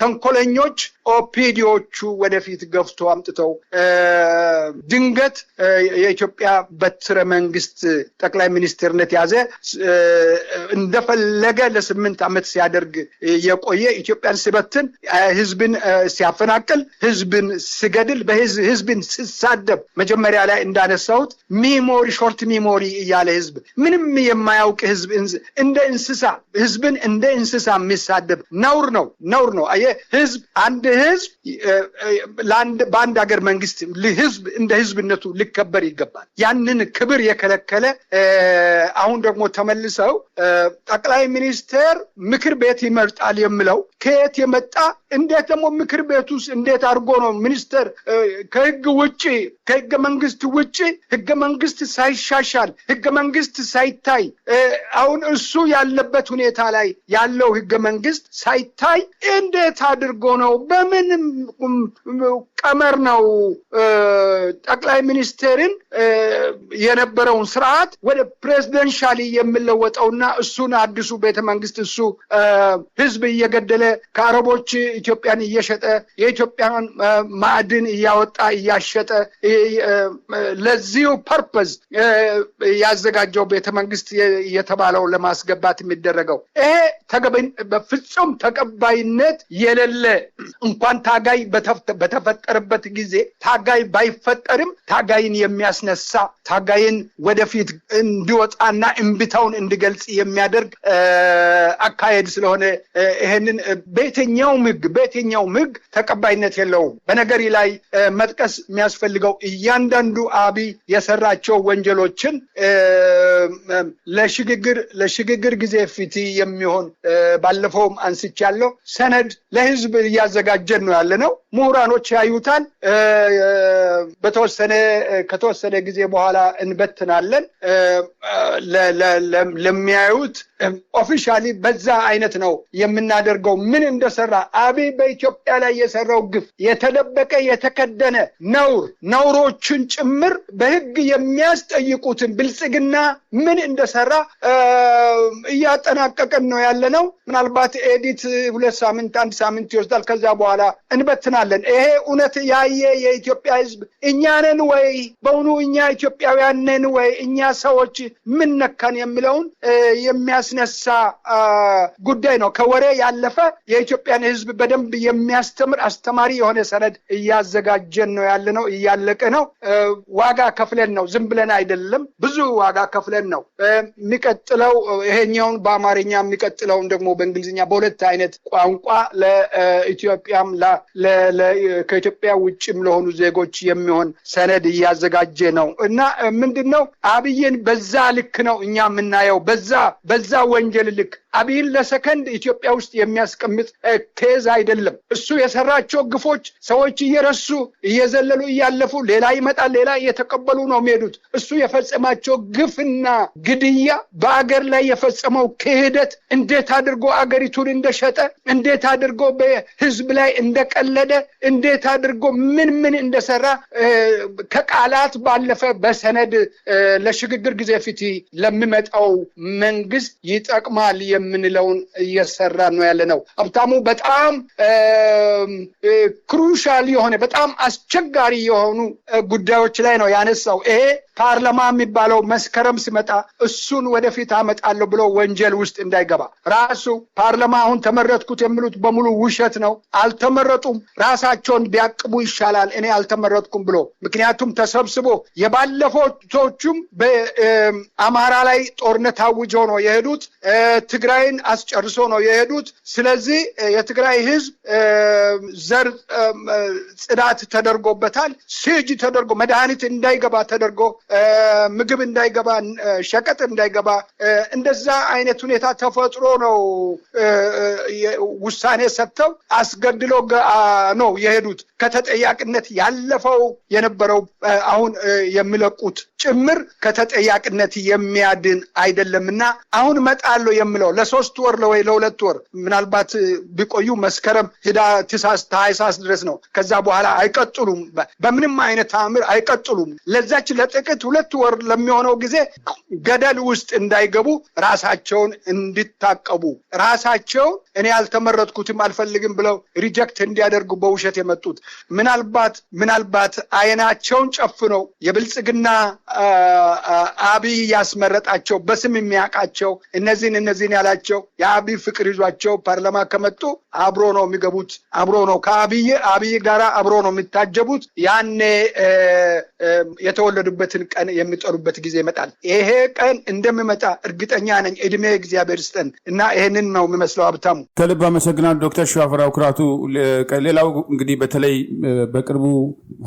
ተንኮለኞች ኦፒዲዮቹ ወደፊት ገፍቶ አምጥተው ድንገት የኢትዮጵያ በትረ መንግስት ጠቅላይ ሚኒስትርነት ያዘ። እንደፈለገ ለ8 ዓመት ሲያደርግ የቆየ ኢትዮጵያን ሲበትን፣ ህዝብን ሲያፈናቅል፣ ህዝብን ሲገድል፣ ህዝብን ሲሳደብ መጀመሪያ ላይ እንዳነሳሁት ሾርት ሚሞሪ እያለ ህዝብ ምንም የማያውቅ ህዝብ እንደ እንስሳ ህዝብን እንደ እንስሳ የሚሳደብ ነውር ነው። ህዝብ አንድ ህዝብ በአንድ ሀገር መንግስት ህዝብ እንደ ህዝብነቱ ሊከበር ይገባል። ያንን ክብር የከለከለ አሁን ደግሞ ተመልሰው ጠቅላይ ሚኒስትር ምክር ቤት ይመርጣል የሚለው ከየት የመጣ እንዴት ደግሞ ምክር ቤት ውስጥ እንዴት አድርጎ ነው ሚኒስትር ከህግ ውጪ ከህገ መንግስት ውጪ ህገ መንግስት ሳይሻሻል ህገ መንግስት ሳይታይ አሁን እሱ ያለበት ሁኔታ ላይ ያለው ህገ መንግስት ሳይታይ እንዴት አድርጎ ነው በምን ቀመር ነው ጠቅላይ ሚኒስትርን የነበረውን ስርዓት ወደ ፕሬዚደንሻሊ የሚለወጠውና እሱን አዲሱ ቤተመንግስት እሱ ህዝብ እየገደለ ከአረቦች ኢትዮጵያን እየሸጠ የኢትዮጵያን ማዕድን እያወጣ እያሸጠ ለዚሁ ፐርፐዝ ያዘጋጀው ቤተመንግስት የተባለው ለማስገባት የሚደረገው ይሄ በፍጹም ተቀባይነት የሌለ እንኳን ታጋይ በተፈጠረበት ጊዜ ታጋይ ባይፈጠርም ታጋይን የሚያስነሳ ታጋይን ወደፊት እንዲወጣና እምቢታውን እንዲገልጽ የሚያደርግ አካሄድ ስለሆነ ይሄንን በየትኛውም ህግ ተቀባይነት የለውም። በነገሪ ላይ መጥቀስ የሚያስፈልገው እያንዳንዱ አብይ የሰራቸው ወንጀሎችን ለሽግግር ጊዜ ፊት የሚሆን ባለፈውም አንስቻለሁ ሰነድ ለህዝብ እያዘጋጀን ነው ያለነው። ምሁራኖች ያዩታል። ከተወሰነ ጊዜ በኋላ እንበትናለን። ለሚያዩት ኦፊሻሊ በዛ አይነት ነው የምናደርገው። ምን እንደሰራ አብይ በኢትዮጵያ ላይ የሰራው ግፍ የተደበቀ የተከደነ ነውሮችን ጭምር በህግ የሚያስጠይቁትን ብልጽግና ምን እንደሰራ እያጠናቀቀን ነው ያለነው። ምናልባት ኤዲት 2 ሳምንት 1 ሳምንት ይወስዳል። ከዛ በኋላ እንበትናለን። ይሄ እውነት ያየ የኢትዮጵያ ህዝብ እኛ ነን ወይ? በእውኑ እኛ ኢትዮጵያውያን ነን ወይ? እኛ ሰዎች ምን ነካን የሚለውን የሚያስነሳ ጉዳይ ነው። ከወሬ ያለፈ የኢትዮጵያን ህዝብ በደንብ የሚያስተምር አስተማሪ የሆነ ሰነድ እያዘጋጀን ነው ያለነው። እያለቀ ነው። ዋጋ ከፍለን ነው፣ ዝም ብለን አይደለም። ብዙ ዋጋ ከፍለን ነው። የሚቀጥለው ይሄኛውን በአማርኛ የሚቀጥለውን ደግሞ በእንግሊዝኛ በሁለት አይነት ቋንቋ ለኢትዮጵያም ከኢትዮጵያ ውጭም ለሆኑ ዜጎች የሚሆን ሰነድ እያዘጋጀ ነው እና ምንድነው አብይን በዛ ልክ ነው እኛ የምናየው። በዛ ወንጀል ልክ አብይን ለሰከንድ ኢትዮጵያ ውስጥ የሚያስቀምጥ ኬዝ አይደለም። እሱ የሰራቸው ግፎች ሰዎች እየረሱ እየዘለሉ እያለፉ ሌላ ይመጣል፣ ሌላ እየተቀበሉ ነው የሚሄዱት። እሱ የፈጸማቸው ግፍና ግድያ በአገር ላይ የፈጸመው ክህደት እንዴት አድርጎ አገሪቱን እንደሸጠ፣ እንዴት አድርጎ በህዝብ ላይ እንደቀለደ፣ እንዴት አድርጎ ምን እንደሰራ ከቃላት ባለፈ በሰነድ ለሽግግር ጊዜ ፊት ለሚመጣው መንግስት ይጠቅማል የምንለውን እየሰራ ነው ያለነው። ሀብታሙ በጣም ክሩሻል የሆነ በጣም አስቸጋሪ የሆኑ ጉዳዮች ላይ ነው ያነሳው። ይሄ ፓርላማ የሚባለው መስከረም ሲመጣ እሱን ወደፊት አመጣለሁ ብሎ ወንጀል ውስጥ እንዳይገባ ራሱ ፓርላማ አሁን ተመረጥኩት የሚሉት በሙሉ ውሸት ነው። አልተመረጡም። ራሳቸውን ቢያቅቡ ይሻላል እኔ አልተመረጥኩም ብሎ። ምክንያቱም ተሰብስቦ የባለፎቹም በአማራ ላይ ጦርነት አውጀው ነው የሄዱት። ትግራይን አስጨርሶ ነው የሄዱት። ስለዚህ የትግራይ ህዝብ ዘር ጽዳት ተደርጎበታል። ሲጅ ተደርጎ መድኃኒት እንዳይገባ ተደርጎ ምግብ እንዳይገባ ሸቀጥ እንዳይገባ እንደዛ አይነት ሁኔታ ተፈጥሮ ነው ውሳኔ ሰጥተው አስገድሎ ነው የሄዱት። ከተጠያቂነት ያለፈው የነበረው አሁን የሚለቁት ጭምር ከተጠያቂነት የሚያድን አይደለምና አሁን መጣለው የሚለው ለ3 ወር ወይ ለ2 ወር ምናልባት ቢቆዩ መስከረም ታህሳስ ድረስ ነው። ከዛ በኋላ አይቀጥሉም። በምንም አይነት ታምር አይቀጥሉም። ለዛች ለጥቂት 2 ወር ለሚሆነው ጊዜ ገደል ውስጥ እንዳይገቡ ራሳቸውን እንዲታቀቡ ራሳቸውን እኔ አልተመረጥኩትም አልፈልግም ብለው ሪጀክት እንዲያደርጉ በውሸት የመጡት ምናልባት አይናቸውን ጨፍነው የብልጽግና አብይ ያስመረጣቸው በስም የሚያውቃቸው እነዚህን ያላቸው የአብይ ፍቅር ይዟቸው ፓርላማ ከመጡ አብሮ ነው የሚገቡት። አብሮ ነው ከአብይ ጋራ አብሮ ነው የሚታጀቡት። ያኔ የተወለዱበትን ቀን የሚጠሩበት ጊዜ ይመጣል። ይሄ ቀን እንደሚመጣ እርግጠኛ ነኝ። እድሜ እግዚአብሔር ይስጠን እና ይሄንን ነው የሚመስለው። ሀብታሙ ከልብ አመሰግናለሁ ዶክተር ሸዋፍራው ኩራቱ። ሌላው እንግዲህ በተለይ በቅርቡ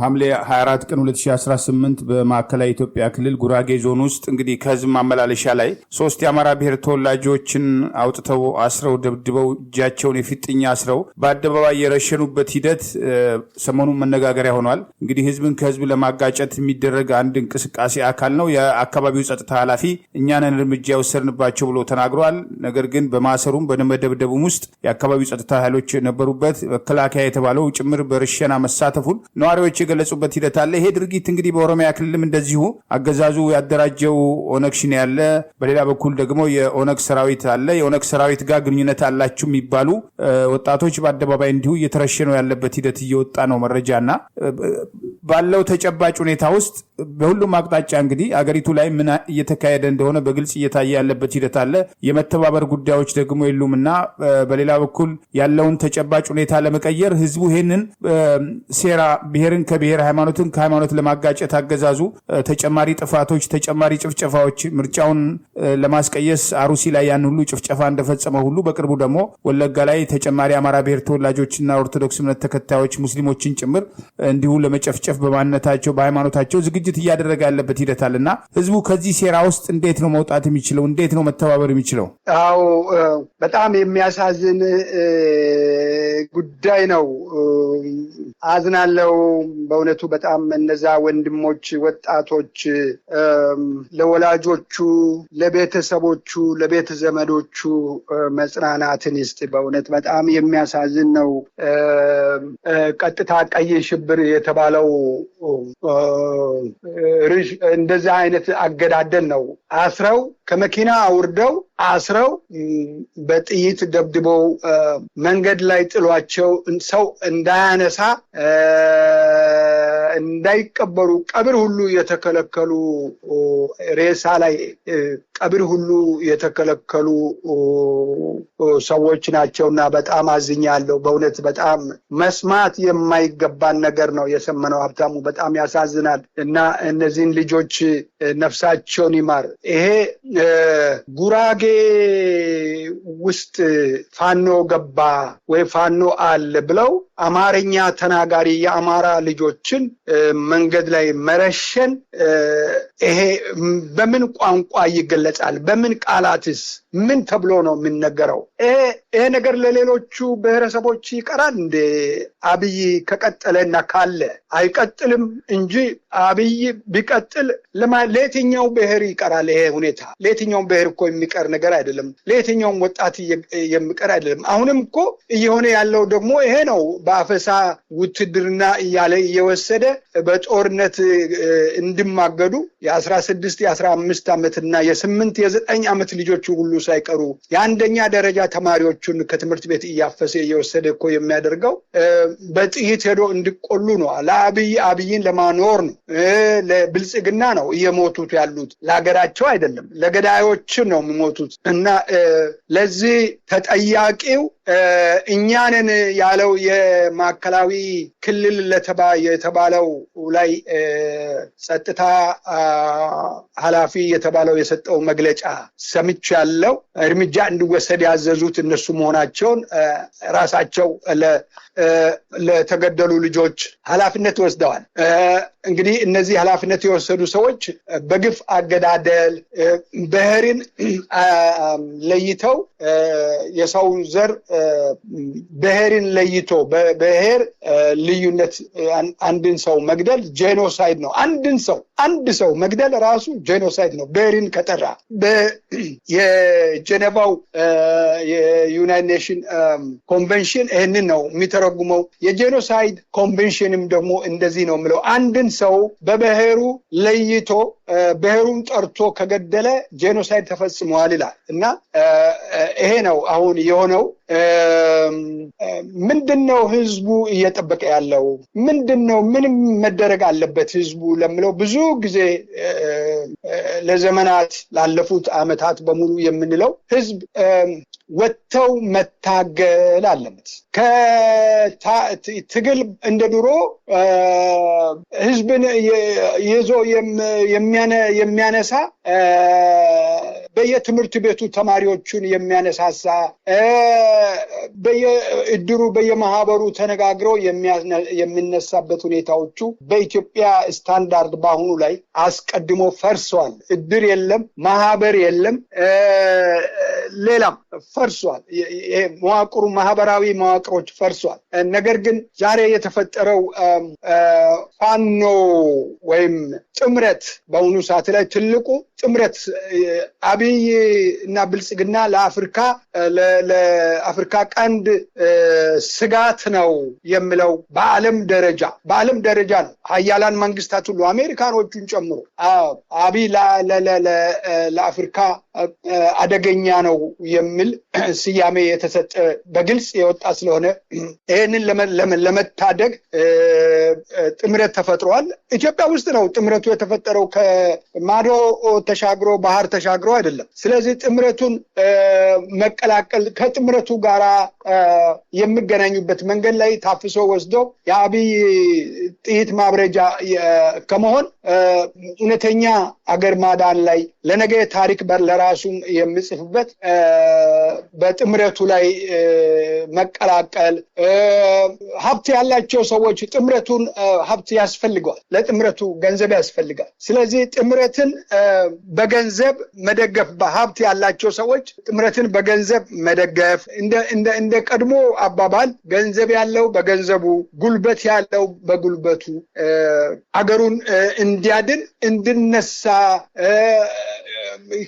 ሐምሌ 24 ቀን 2018 በማዕከላዊ ኢትዮጵያ ክልል ጉራጌ ዞን ውስጥ እንግዲህ ከህዝብ ማመላለሻ ላይ 3 የአማራ ብሔር ተወላጆችን አውጥተው አስረው ደብድበው እጃቸውን የፊጥኝ አስረው በአደባባይ የረሸኑበት ሂደት ሰሞኑን መነጋገሪያ ሆኗል። እንግዲህ ህዝብን ከህዝብ ለማጋጨት የሚደረግ አንድ እንቅስቃሴ አካል ነው። የአካባቢው ጸጥታ ኃላፊ እኛንን እርምጃ የወሰድንባቸው ብሎ ተናግሯል። ነገር ግን በማሰሩም በመደብደቡም ውስጥ የአካባቢው ጸጥታ ኃይሎች ነበሩበት። መከላከያ የተባለው ጭምር በርሸና መሳተፉን ነዋሪዎች የገለጹበት ሂደት አለ። ይሄ ድርጊት እንግዲህ በኦሮሚያ ክልልም እንደዚሁ አገዛዙ ያደራጀው ኦነግ ሸኔ ያለ፣ በሌላ በኩል ደግሞ የኦነግ ሰራዊት አለ። የኦነግ ሰራዊት ጋር ግንኙነት አላችሁ የሚባሉ ወጣቶች በአደባባይ እንዲሁ እየተረሸኑ ያለበት ሂደት እየወጣ ነው መረጃና ባለው ተጨባጭ ሁኔታ ውስጥ በሁሉም አቅጣጫ እንግዲህ አገሪቱ ላይ ምን እየተካሄደ እንደሆነ በግልጽ እየታየ ያለበት ሂደት አለ። የመተባበር ጉዳዮች ደግሞ የሉምና በሌላ በኩል ያለውን ተጨባጭ ሁኔታ ለመቀየር ህዝቡ ይሄንን ሴራ ብሔርን ከብሔር ሃይማኖትን ከሃይማኖት ለማጋጨት አገዛዙ ተጨማሪ ጥፋቶች፣ ተጨማሪ ጭፍጨፋዎች ምርጫውን ለማስቀየስ አሩሲ ላይ ያን ሁሉ ጭፍጨፋ እንደፈጸመ ሁሉ በቅርቡ ደግሞ ወለጋ ላይ ተጨማሪ አማራ ብሔር ተወላጆችና ኦርቶዶክስ እምነት ተከታዮች ሙስሊሞችን ጭምር እንዲሁ ለመጨፍጨፍ በማንነታቸው በሃይማኖታቸው ዝግጅት እያደረገ ያለበት ሂደት አለና ህዝቡ ከዚህ ሴራ ውስጥ እንዴት ነው መውጣት የሚችለው? እንዴት ነው መተባበር የሚችለው? አዎ በጣም የሚያሳዝን ጉዳይ ነው። አዝናለው በእውነቱ በጣም እነዛ ወንድሞች ወጣቶች ለወላጆቹ፣ ለቤተሰቦቹ፣ ለቤተ ዘመዶቹ መጽናናትን ይስጥ። በእውነት በጣም የሚያሳዝን ነው። ቀጥታ ቀይ ሽብር የተባለው እንደዛ አይነት አገዳደል ነው። አስረው ከመኪና አውርደው አስረው በጥይት ደብድበው መንገድ ላይ ጥሏቸው ሰው እንዳያነሳ እንዳይቀበሩ ቀብር ሁሉ የተከለከሉ ሬሳ ላይ ቀብር ሁሉ የተከለከሉ ሰዎች ናቸውና በጣም አዝኛለሁ። በእውነት በጣም መስማት የማይገባን ነገር ነው የሰማነው። ሀብታሙ በጣም ያሳዝናል እና እነዚህን ልጆች ነፍሳቸውን ይማር። ይሄ ጉራጌ ውስጥ ፋኖ ገባ ወይ ፋኖ አለ ብለው አማርኛ ተናጋሪ የአማራ ልጆችን መንገድ ላይ መረሸን ይሄ በምን ቋንቋ ይገለጻል? በምን ቃላትስ ምን ተብሎ ነው የሚነገረው? ይሄ ነገር ለሌሎቹ ብሔረሰቦች ይቀራል እንዴ? አብይ ከቀጠለና ካለ አይቀጥልም እንጂ አብይ ቢቀጥል ለየትኛው ብሔር ይቀራል? ይሄ ሁኔታ ለየትኛውም ብሔር እኮ የሚቀር ነገር አይደለም። ለየትኛውም ወጣት የሚቀር አይደለም። አሁንም እኮ እየሆነ ያለው ደግሞ ይሄ ነው። በአፈሳ ውትድርና እያለ እየወሰደ በጦርነት እንዲማገዱ የ16 የ15 ዓመትና የ8 የ9 ዓመት ልጆቹ ሁሉ ሳይቀሩ የአንደኛ ደረጃ ተማሪዎቹን ከትምህርት ቤት እያፈሰ እየወሰደ እኮ የሚያደርገው በጥይት ሄዶ እንዲቆሉ ነው። አብይን ለማኖር ነው። ለብልጽግና ነው እየሞቱት ያሉት። ለሀገራቸው አይደለም፣ ለገዳዮችን ነው የሚሞቱት። እና ለዚህ ተጠያቂው እኛንን ያለው የማዕከላዊ ክልል የተባለው ላይ ጸጥታ ኃላፊ የተባለው የሰጠው መግለጫ ሰምቻለሁ። እርምጃ እንዲወሰድ ያዘዙት እነሱ መሆናቸውን ራሳቸው ለተገደሉ ልጆች ኃላፊነት ወስደዋል። እንግዲህ እነዚህ ኃላፊነት የወሰዱ ሰዎች በግፍ አገዳደል ብሔርን ለይተው የሰው ዘር ብሔርን ለይቶ በብሔር ልዩነት አንድን ሰው መግደል ጄኖሳይድ ነው። አንድ ሰው መግደል ራሱ ጄኖሳይድ ነው። ብሔርን ከጠራ የጀኔቫው የዩናይትድ ኔሽን ኮንቬንሽን ይህንን ነው የሚተረጉመው። የጄኖሳይድ ኮንቬንሽንም ደግሞ እንደዚህ ነው የሚለው። አንድን ሰው በብሔሩ ለይቶ ብሔሩን ጠርቶ ከገደለ ጄኖሳይድ ተፈጽሟል ይላል። እና ይሄ ነው አሁን የሆነው። ምንድነው ህዝቡ እየጠበቀ ያለው? ምንድነው ምንም መደረግ አለበት ህዝቡ ለምለው ብዙ ጊዜ ለዘመናት ላለፉት ዓመታት በሙሉ የምንለው ህዝብ ወጥተው መታገል አለበት። ከትግል እንደ ድሮ ህዝብን ይዞ የሚያነሳ በየትምህርት ቤቱ ተማሪዎቹን የሚያነሳሳ በየእድሩ በየማህበሩ ተነጋግረው የሚነሳበት ሁኔታዎቹ በኢትዮጵያ ስታንዳርድ ባሁኑ ላይ አስቀድሞ ፈርሷል። እድር የለም፣ ማህበር የለም፣ ሌላም ፈርሷል። መዋቅሩ ማህበራዊ መዋቅሮች ፈርሷል። ነገር ግን ዛሬ የተፈጠረው ፋኖ ወይም ጥምረት በአሁኑ ሰዓት ላይ ትልቁ ጥምረት አብይ እና ብልጽግና ለአፍሪካ ቀንድ ስጋት ነው የሚለው በዓለም ደረጃ ነው። ሀያላን መንግስታት ሁሉ አሜሪካኖቹን ጨምሮ አብይ ለአፍሪካ አደገኛ ነው የሚል ስያሜ የተሰጠ በግልጽ የወጣ ስለሆነ ይህንን ለመታደግ ጥምረት ተፈጥሯል። ኢትዮጵያ ውስጥ ነው ጥምረቱ የተፈጠረው፣ ከማዶ ተሻግሮ ባህር ተሻግሮ አይደለም። ስለዚህ ጥምረቱን መቀላቀል ከጥምረቱ ጋራ የሚገናኙበት መንገድ ላይ ታፍሶ ወስዶ የአብይ ጥይት ማብረጃ ከመሆን እውነተኛ አገር ማዳን ላይ ለነገ ታሪክ ለራሱም የሚጽፍበት በጥምረቱ ላይ መቀላቀል ሀብት ያላቸው ሰዎች ጥምረቱን ሀብት ያስፈልገዋል፣ ለጥምረቱ ገንዘብ ያስፈልጋል። ስለዚህ ጥምረትን በገንዘብ መደገፍ፣ በሀብት ያላቸው ሰዎች ጥምረትን በገንዘብ መደገፍ፣ እንደ ቀድሞ አባባል ገንዘብ ያለው በገንዘቡ፣ ጉልበት ያለው በጉልበቱ አገሩን እንዲያድን እንድነሳ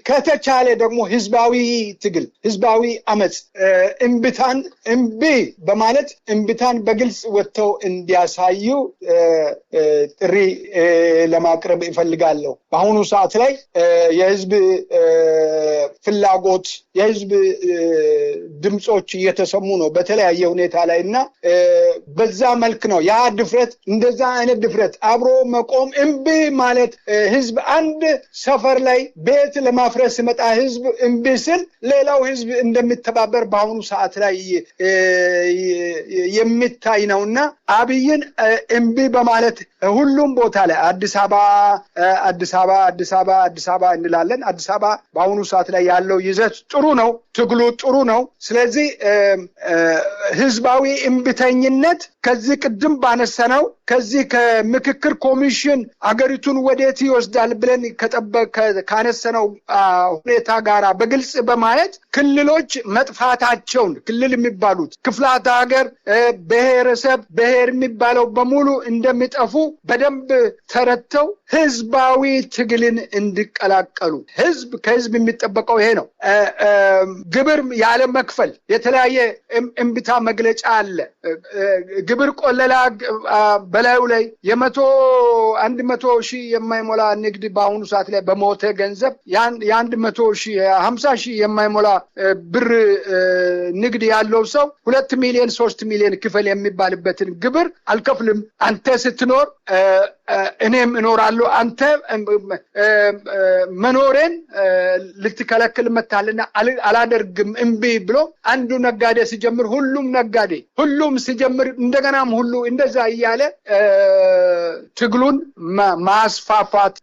ከተቻለ ደግሞ ህዝባዊ ትግል፣ ህዝባዊ አመጽ እምቢ በማለት እምቢታን በግልጽ ወጥተው እንዲያሳዩ ጥሪ ለማቅረብ ይፈልጋለሁ። በአሁኑ ሰዓት ላይ የህዝብ ፍላጎት፣ የህዝብ ድምጾች እየተሰሙ ነው በተለያየ ሁኔታ ላይ እና በዛ መልክ ነው ያ ድፍረት፣ እንደዛ አይነት ድፍረት አብሮ መቆም እምቢ ማለት ህዝብ አንድ ሰፈር ላይ ቤት ለማፍረስ ሲመጣ ህዝብ እምቢ ስል ሌላው ህዝብ እንደሚተባበር በአሁኑ ሰዓት ላይ የሚታይ ነውና አብይን እምቢ በማለት ሁሉም ቦታ ላይ አዲስ አበባ እንላለን። አዲስ አበባ በአሁኑ ሰዓት ላይ ያለው ይዘት ጥሩ ነው፣ ትግሉ ጥሩ ነው። ስለዚህ ህዝባዊ እምቢተኝነት ከዚህ ቅድም ባነሳነው ከዚህ ከምክክር ኮሚሽን አገሪቱን ወዴት ይወስዳል ብለን ካነሳነው ሁኔታ ጋራ በግልጽ በማየት ክልሎች መጥፋታቸውን፣ ክልል የሚባሉት ክፍላተ ሀገር፣ ብሔር የሚባለው በሙሉ እንደሚጠፉ በደንብ ተረድተው ህዝባዊ ትግልን እንዲቀላቀሉ ከህዝብ የሚጠበቀው ይሄ ነው። ግብር ያለ መክፈል የተለያየ እምቢታ መግለጫ አለ። ግብር ቆለላ በላዩ ላይ 100,000 የማይሞላ ንግድ በአሁኑ ሰዓት ላይ በሞተ ገንዘብ 150,000 የማይሞላ ብር ንግድ ያለው ሰው 2 ሚሊዮን 3 ሚሊዮን ክፈል የሚባልበትን ግብር አልከፍልም፣ አንተ ስትኖር እኔም እኖራለሁ፣ አንተ መኖሬን ልትከለክል መታልና አላደርግም እምቢ ብሎ አንዱ ነጋዴ ሲጀምር ሁሉም ሲጀምር እንደገናም ሁሉ እንደዛ እያለ ትግሉን ማስፋፋት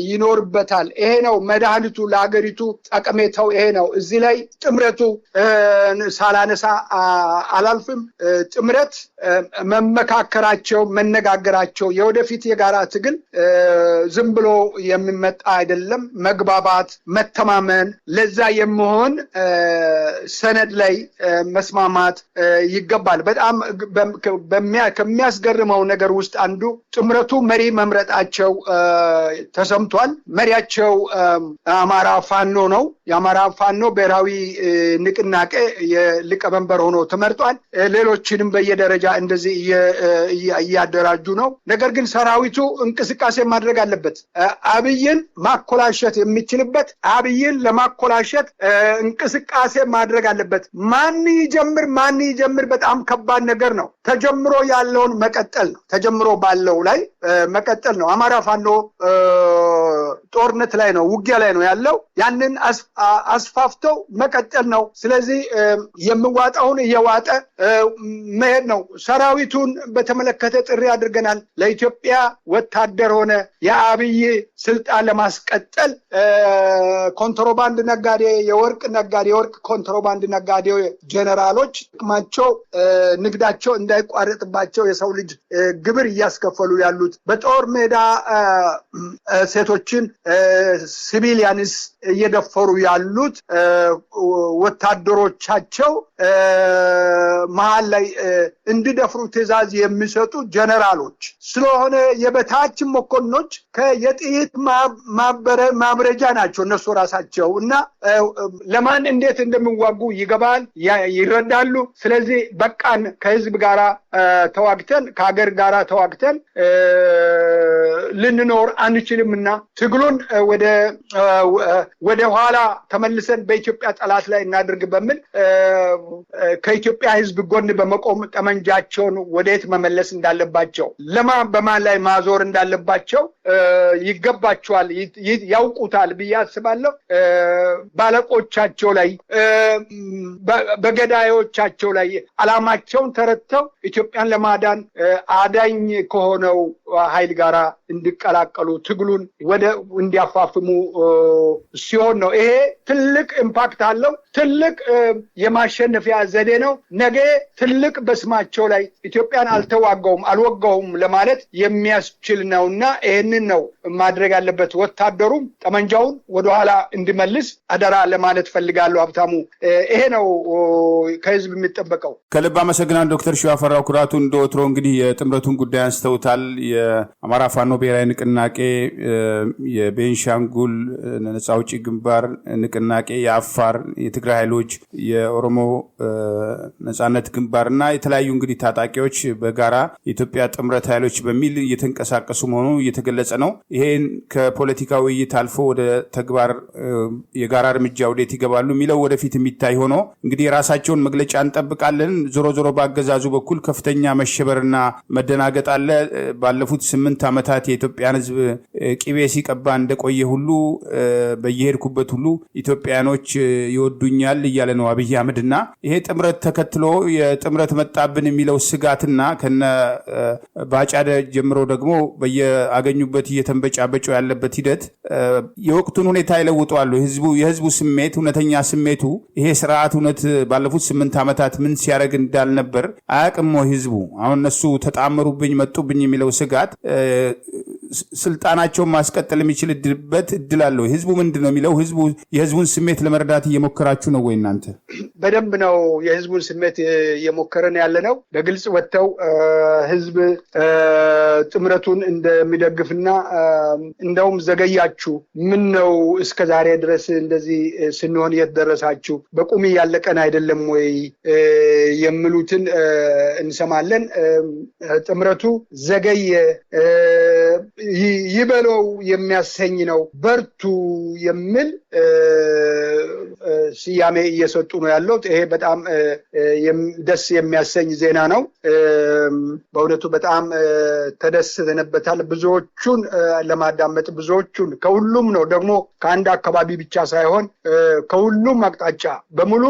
ይኖርበታል። ይሄ ነው መድኃኒቱ፣ ለሀገሪቱ ጠቀሜታው ይሄ ነው። እዚህ ላይ ጥምረቱ ሳላነሳ አላልፍም። ጥምረት መመካከራቸው፣ መነጋገራቸው የወደፊት የጋራ ትግል ዝም ብሎ የሚመጣ አይደለም። መግባባት፣ መተማመን፣ ለዛ የሚሆን ሰነድ ላይ መስማማት ይገባል። በጣም ከሚያስገርመው ነገር ውስጥ አንዱ ጥምረቱ መሪ መምረጣቸው ተሰምቷል። መሪያቸው አማራ ፋኖ ነው። የአማራ ፋኖ ብሔራዊ ንቅናቄ የሊቀመንበር ሆኖ ተመርጧል። ሌሎችንም በየደረጃ እንደዚህ እያደራጁ ነው። ነገር ግን ሰራዊቱ እንቅስቃሴ ማድረግ አለበት። አብይን ማኮላሸት የሚችልበት፣ አብይን ለማኮላሸት እንቅስቃሴ ማድረግ አለበት። ማን ይጀምር በጣም ከባድ ነገር ነው። ተጀምሮ ያለውን መቀጠል ነው። ተጀምሮ ባለው ላይ መቀጠል ነው። አማራ ፋኖ ጦርነት ላይ ነው፣ ውጊያ ላይ ነው ያለው። ያንን አስፋፍተው መቀጠል ነው። ስለዚህ የሚዋጣውን እየዋጠ መሄድ ነው። ሰራዊቱን በተመለከተ ጥሪ አድርገናል። ለኢትዮጵያ ወታደር ሆነ። የአብይ ስልጣን ለማስቀጠል ኮንትሮባንድ ነጋዴ፣ የወርቅ ኮንትሮባንድ ነጋዴ ጀነራሎች ጥቅማቸው ንግዳቸው እንዳይቋረጥባቸው የሰው ልጅ ግብር እያስከፈሉ ያሉት፣ በጦር ሜዳ ሴቶችን ሲቪሊያንስ እየደፈሩ ያሉት ወታደሮቻቸው መሃል ላይ እንዲደፍሩ ትዕዛዝ የሚሰጡ ጀነራሎች ስለሆነ የበታች መኮንኖች የጥይት ማብረጃ ናቸው እነሱ ራሳቸው እና ለማን እንዴት እንደሚዋጉ ይገባል፣ ይረዳሉ። ስለዚህ በቃን ከህዝብ ጋራ ተዋግተን ከሀገር ጋራ ተዋግተን ልንኖር አንችልምና ትግሉን ወደ ኋላ ተመልሰን በኢትዮጵያ ጠላት ላይ እናድርግ በሚል ከኢትዮጵያ ህዝብ ጎን በመቆም ጠመንጃቸውን ወዴት መመለስ እንዳለባቸው በማን ላይ ማዞር እንዳለባቸው ይገባቸዋል፣ ያውቁታል ብዬ አስባለሁ። ባለቆቻቸው ላይ በገዳዮቻቸው ላይ አላማቸውን ተረድተው ኢትዮጵያን ለማዳን አዳኝ ከሆነው ኃይል ጋራ እንዲቀላቀሉ ትግሉን እንዲያፋፍሙ ሲሆን ነው። ይሄ ትልቅ ኢምፓክት አለው። ትልቅ የማሸነፊያ ዘዴ ነው። ነገ ትልቅ በስማቸው ላይ ኢትዮጵያን አልወጋውም ለማለት የሚያስችል ነውና ይሄንን ነው ማድረግ ያለበት። ወታደሩም ጠመንጃውን ወደኋላ እንዲመልስ አደራ ለማለት ፈልጋለሁ። ሀብታሙ፣ ይሄ ነው ከህዝብ የሚጠበቀው። ከልብ አመሰግናለሁ ዶክተር ሽፈራው ኩራቱ። እንደወትሮ እንግዲህ የጥምረቱን ጉዳይ አንስተውታል። የአማራ ፋኖ ብሔራዊ ንቅናቄ፣ የቤንሻንጉል ነጻ አውጪ ግንባር ንቅናቄ፣ የአፋር የትግራይ ኃይሎች፣ የኦሮሞ ነጻነት ግንባርና የተለያዩ እንግዲህ ታጣቂዎች በጋራ የኢትዮጵያ ጥምረት ኃይሎች በሚል እየተንቀሳቀሱ መሆኑ እየተገለጸ ነው። ይሄን ከፖለቲካ ውይይት አልፎ ወደ ተግባር የጋራ እርምጃ ወዴት ይገባሉ የሚለው ወደፊት የሚታይ ሆኖ እንግዲህ የራሳቸውን መግለጫ እንጠብቃለን። ዞሮ በአገዛዙ በኩል ከፍተኛ መሸበርና መደናገጥ አለ። ባለፉት 8 ዓመታት የኢትዮጵያን ሕዝብ ቂቤ ሲቀባ እንደቆየ ሁሉ በየሄድኩበት ሁሉ ኢትዮጵያኖች ይወዱኛል እያለ ነው አብይ አህመድና ይሄ ጥምረት ተከትሎ የጥምረት መጣብን የሚለው ስጋትና ከነ ባጫደ ጀምሮ ደግሞ በየአገኙበት እየተንበጫበጩ ያለበት ሂደት የወቅቱን ሁኔታ ይለውጠዋል። የህዝቡ ስሜት እውነተኛ ስሜቱ ይሄ ስርዓት እውነት ባለፉት 8 ዓመታት ምን ሲያደርግ እንዳልነበር አያውቅም ወይ ህዝቡ? አሁን እነሱ ተጣመሩብኝ መጡብኝ የሚለው ስጋት ስልጣናቸውን ማስቀጠል የሚችልበት እድል አለው። ህዝቡ ምንድነው የሚለው? የህዝቡን ስሜት ለመረዳት እየሞከራችሁ ነው ወይ እናንተ? በደንብ ነው የህዝቡን ስሜት እየሞከረን ያለ ነው። በግልጽ ወጥተው ህዝብ ጥምረቱን እንደሚደግፍና እንደውም ዘገያችሁ፣ ምን ነው እስከ ዛሬ ድረስ እንደዚህ ስንሆን የተደረሳችሁ በቁም ያለቀን አይደለም ወይ የሚሉትን እንሰማለን። ጥምረቱ ዘገየ ይበለው የሚያሰኝ ነው፣ በርቱ የሚል ስያሜ እየሰጡ ነው ያለው። ይሄ በጣም ደስ የሚያሰኝ ዜና ነው። በእውነቱ በጣም ተደስተንበታል። ብዙዎቹን ለማዳመጥ ብዙዎቹን ከሁሉም ነው ደግሞ ከአንድ አካባቢ ብቻ ሳይሆን ከሁሉም አቅጣጫ በሙሉ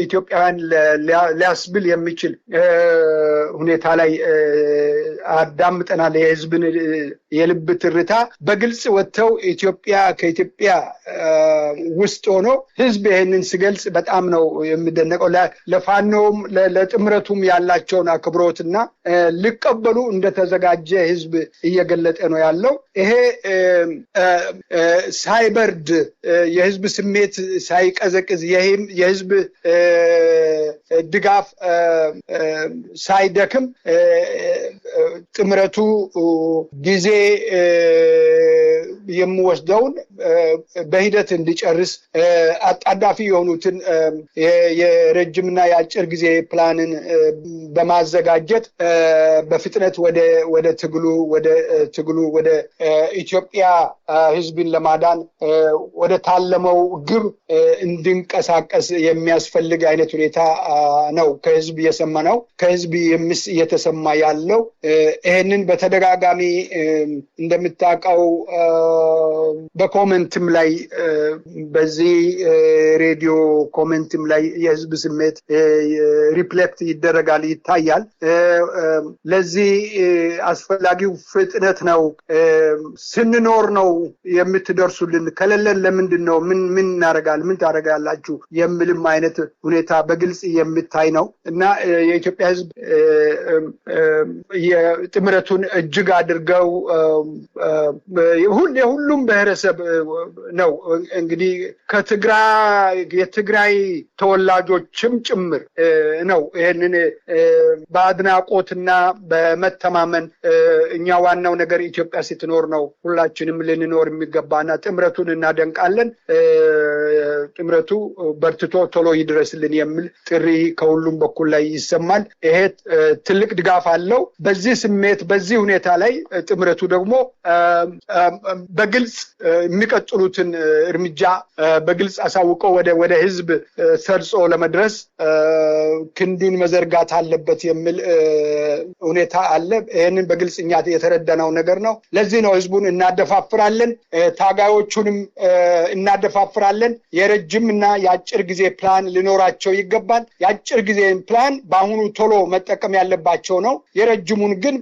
ኢትዮጵያውያን ሊያስብል የሚችል ሁኔታ ላይ አዳምጠናል። የህዝብን የልብ ትርታ በግልጽ ወጥተው ከኢትዮጵያ ውስጥ ሆኖ ህዝብ ይሄንን ሲገልጽ በጣም ነው የሚደነቀው። ለፋኖም ለጥምረቱም ያላቸውን አክብሮትና ሊቀበሉ እንደተዘጋጀ ህዝብ እየገለጠ ነው ያለው። ይሄ ሳይበርድ የህዝብ ስሜት ሳይቀዘቅዝ የህዝብ ድጋፍ ሳይደክም ጥምረቱ ጊዜ የሚወስደውን በሂደት እንዲጨርስ አጣዳፊ የሆኑትን የረጅምና የአጭር ጊዜ ፕላንን በማዘጋጀት በፍጥነት ወደ ትግሉ ወደ ኢትዮጵያ ህዝብን ለማዳን ወደ ታለመው ግብ እንዲንቀሳቀስ የሚያስፈልግ አይነት ሁኔታ ነው ከህዝብ የሰማነው፣ ከህዝብ እየተሰማ ያለው። ይህንን በተደጋጋሚ እንደምታውቀው በኮሜንትም ላይ በዚህ ሬዲዮ ኮሜንትም ላይ የህዝብ ስሜት ሪፍሌክት ይደረጋል፣ ይታያል። ለዚህ አስፈላጊው ፍጥነት ነው። ስንኖር ነው የምትደርሱልን፣ ከሌለን ለምንድን ነው ምን እናደርጋለን ምን ታደርጋላችሁ የሚልም አይነት ሁኔታ በግልጽ የሚታይ ነው እና የኢትዮጵያ ህዝብ የጥምረቱን እጅግ አድርገው የሁሉም ብሔረሰብ ነው እንግዲህ የትግራይ ተወላጆችም ጭምር ነው ይሄንን በአድናቆትና በመተማመን እኛ ዋናው ነገር ኢትዮጵያ ስትኖር ነው ሁላችንም ልንኖር የሚገባና ጥምረቱን እናደንቃለን። ጥምረቱ በርትቶ ቶሎ ይድረስልን የሚል ጥሪ ከሁሉም በኩል ላይ ይሰማል። ይሄ ትልቅ ድጋፍ አለው። በዚህ ስሜት በዚህ ሁኔታ ላይ ጥምረቱ ደግሞ በግልጽ የሚቀጥሉትን እርምጃ በግልጽ አሳውቀው ወደ ህዝብ ሰርጾ ለመድረስ ክንዱን መዘርጋት አለበት የሚል ሁኔታ አለ። ይሄንን በግልጽ እኛ የተረዳነው ነገር ነው። ለዚህ ነው ህዝቡን እናደፋፍራለን፣ ታጋዮቹንም እናደፋፍራለን። የረጅም እና የአጭር ጊዜ ፕላን ሊኖራቸው ይገባል። የአጭር ጊዜ ፕላን በአሁኑ ቶሎ መጠቀም ያለባቸው ነው። የረጅሙን ግን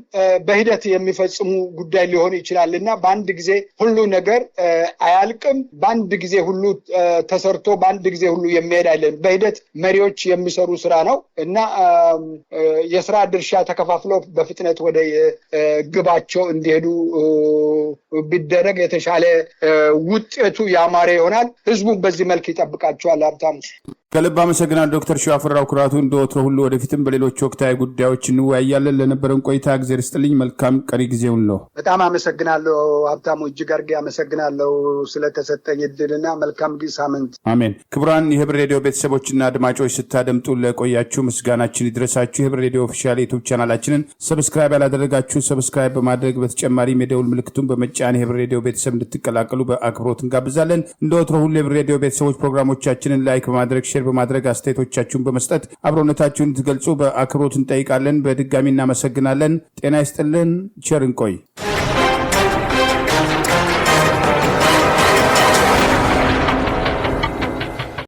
በሂደት የሚፈጽሙ ጉዳይ ሊሆን ይችላልና በአንድ ጊዜ ሁሉ ነገር አያልቅም። በአንድ ጊዜ ሁሉ ተሰርቶ በአንድ ጊዜ ሁሉ የሚሄድ አይደለም። በሂደት መሪዎች የሚሰሩ ስራ ነው እና የስራ ድርሻ ተከፋፍሎ በፍጥነት ወደ ግባቸው እንዲሄዱ ቢደረግ የተሻለ ውጤቱ ያማረ ይሆናል። ህዝቡን በዚህ መልክ ይጠብቃቸዋል። ሀብታሙ ከልብ አመሰግናለሁ ዶክተር ሺዋፍራው ኩራቱ። እንደወትሮ ሁሉ ወደፊትም በሌሎች ወቅታዊ ጉዳዮች እንወያያለን። ለነበረን ቆይታ እግዚአብሔር ይስጥልኝ። መልካም ቀሪ ጊዜውን ነው። በጣም አመሰግናለሁ ሀብታሙ፣ እጅግ አድርጌ አመሰግናለሁ ስለተሰጠኝ እድልና መልካም ሳምንት። አሜን። ክቡራን የህብር ሬዲዮ ቤተሰቦችና አድማጮች ስታደምጡ ለቆያችሁ ምስጋናችን ይድረሳችሁ። የህብር ሬዲዮ ኦፊሻል ዩቲዩብ ቻናላችንን ሰብስክራይብ ያላደረጋችሁ ሰብስክራይብ በማድረግ በተጨማሪም የደውል ምልክቱን በመጫን የህብር ሬዲዮ ቤተሰብ እንድትቀላቀሉ በአክብሮት እንጋብዛለን። እንደወትሮ ሁሉ የህብር ሬዲዮ ቤተሰቦች ፕሮግራሞቻችንን ላይክ በማድረግ በማድረግ አስተያየቶቻችሁን በመስጠት አብሮነታችሁን እንድትገልጹ በአክብሮት እንጠይቃለን። በድጋሚ እናመሰግናለን። ጤና ይስጥልን። ቸር እንቆይ።